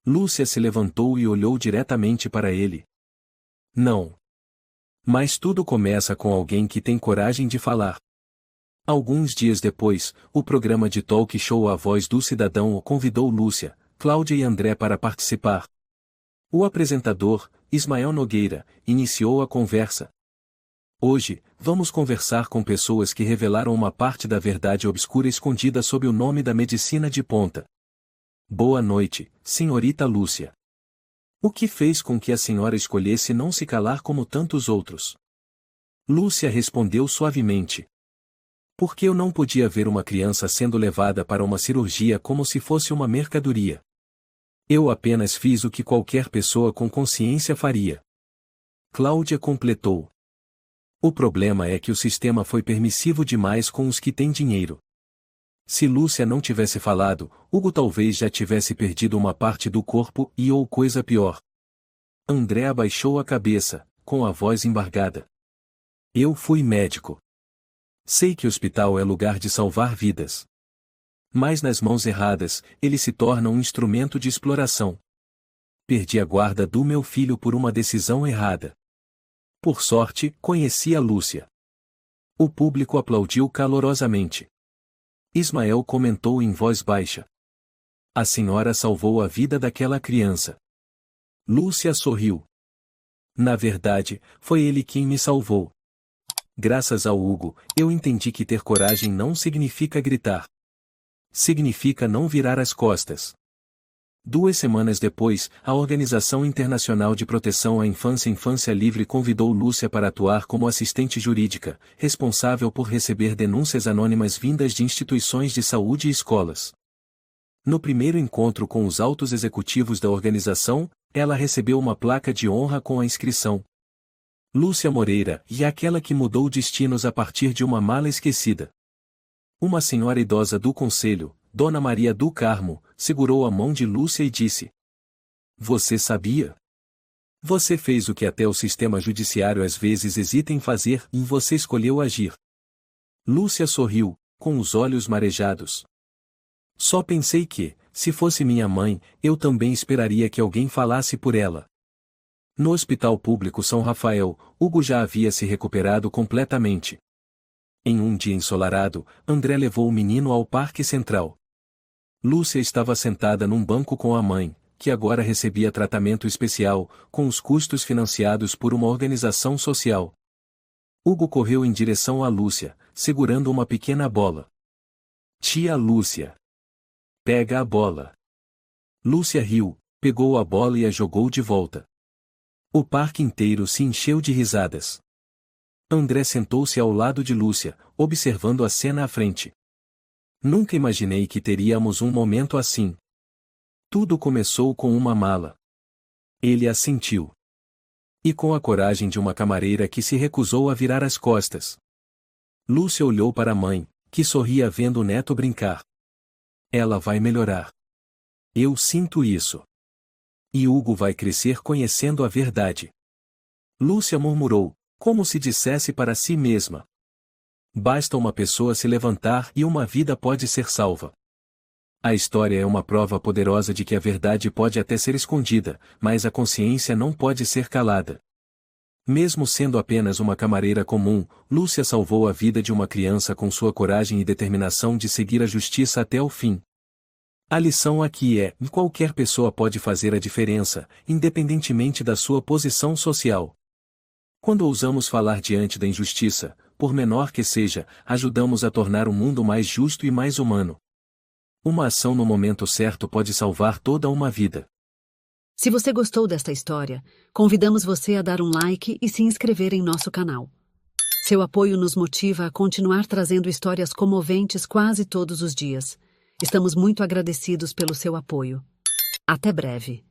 Lúcia se levantou e olhou diretamente para ele. Não. Mas tudo começa com alguém que tem coragem de falar. Alguns dias depois, o programa de talk show A Voz do Cidadão convidou Lúcia, Cláudia e André para participar. O apresentador, Ismael Nogueira, iniciou a conversa. Hoje, vamos conversar com pessoas que revelaram uma parte da verdade obscura escondida sob o nome da medicina de ponta. Boa noite, senhorita Lúcia. O que fez com que a senhora escolhesse não se calar como tantos outros? Lúcia respondeu suavemente. Porque eu não podia ver uma criança sendo levada para uma cirurgia como se fosse uma mercadoria. Eu apenas fiz o que qualquer pessoa com consciência faria. Cláudia completou. O problema é que o sistema foi permissivo demais com os que têm dinheiro. Se Lúcia não tivesse falado, Hugo talvez já tivesse perdido uma parte do corpo e ou coisa pior. André abaixou a cabeça, com a voz embargada. Eu fui médico. Sei que o hospital é lugar de salvar vidas. Mas nas mãos erradas, ele se torna um instrumento de exploração. Perdi a guarda do meu filho por uma decisão errada. Por sorte, conheci a Lúcia. O público aplaudiu calorosamente. Ismael comentou em voz baixa. A senhora salvou a vida daquela criança. Lúcia sorriu. Na verdade, foi ele quem me salvou. Graças ao Hugo, eu entendi que ter coragem não significa gritar. Significa não virar as costas. 2 semanas depois, a Organização Internacional de Proteção à Infância Infância Livre convidou Lúcia para atuar como assistente jurídica, responsável por receber denúncias anônimas vindas de instituições de saúde e escolas. No primeiro encontro com os altos executivos da organização, ela recebeu uma placa de honra com a inscrição: Lúcia Moreira, e aquela que mudou destinos a partir de uma mala esquecida. Uma senhora idosa do conselho, Dona Maria do Carmo, segurou a mão de Lúcia e disse: Você sabia? Você fez o que até o sistema judiciário às vezes hesita em fazer, e você escolheu agir. Lúcia sorriu, com os olhos marejados. Só pensei que, se fosse minha mãe, eu também esperaria que alguém falasse por ela. No Hospital Público São Rafael, Hugo já havia se recuperado completamente. Em um dia ensolarado, André levou o menino ao Parque Central. Lúcia estava sentada num banco com a mãe, que agora recebia tratamento especial, com os custos financiados por uma organização social. Hugo correu em direção a Lúcia, segurando uma pequena bola. Tia Lúcia. Pega a bola. Lúcia riu, pegou a bola e a jogou de volta. O parque inteiro se encheu de risadas. André sentou-se ao lado de Lúcia, observando a cena à frente. Nunca imaginei que teríamos um momento assim. Tudo começou com uma mala. Ele assentiu. E com a coragem de uma camareira que se recusou a virar as costas. Lúcia olhou para a mãe, que sorria vendo o neto brincar. Ela vai melhorar. Eu sinto isso. E Hugo vai crescer conhecendo a verdade. Lúcia murmurou, como se dissesse para si mesma. Basta uma pessoa se levantar e uma vida pode ser salva. A história é uma prova poderosa de que a verdade pode até ser escondida, mas a consciência não pode ser calada. Mesmo sendo apenas uma camareira comum, Lúcia salvou a vida de uma criança com sua coragem e determinação de seguir a justiça até o fim. A lição aqui é: qualquer pessoa pode fazer a diferença, independentemente da sua posição social. Quando ousamos falar diante da injustiça, por menor que seja, ajudamos a tornar o mundo mais justo e mais humano. Uma ação no momento certo pode salvar toda uma vida. Se você gostou desta história, convidamos você a dar um like e se inscrever em nosso canal. Seu apoio nos motiva a continuar trazendo histórias comoventes quase todos os dias. Estamos muito agradecidos pelo seu apoio. Até breve.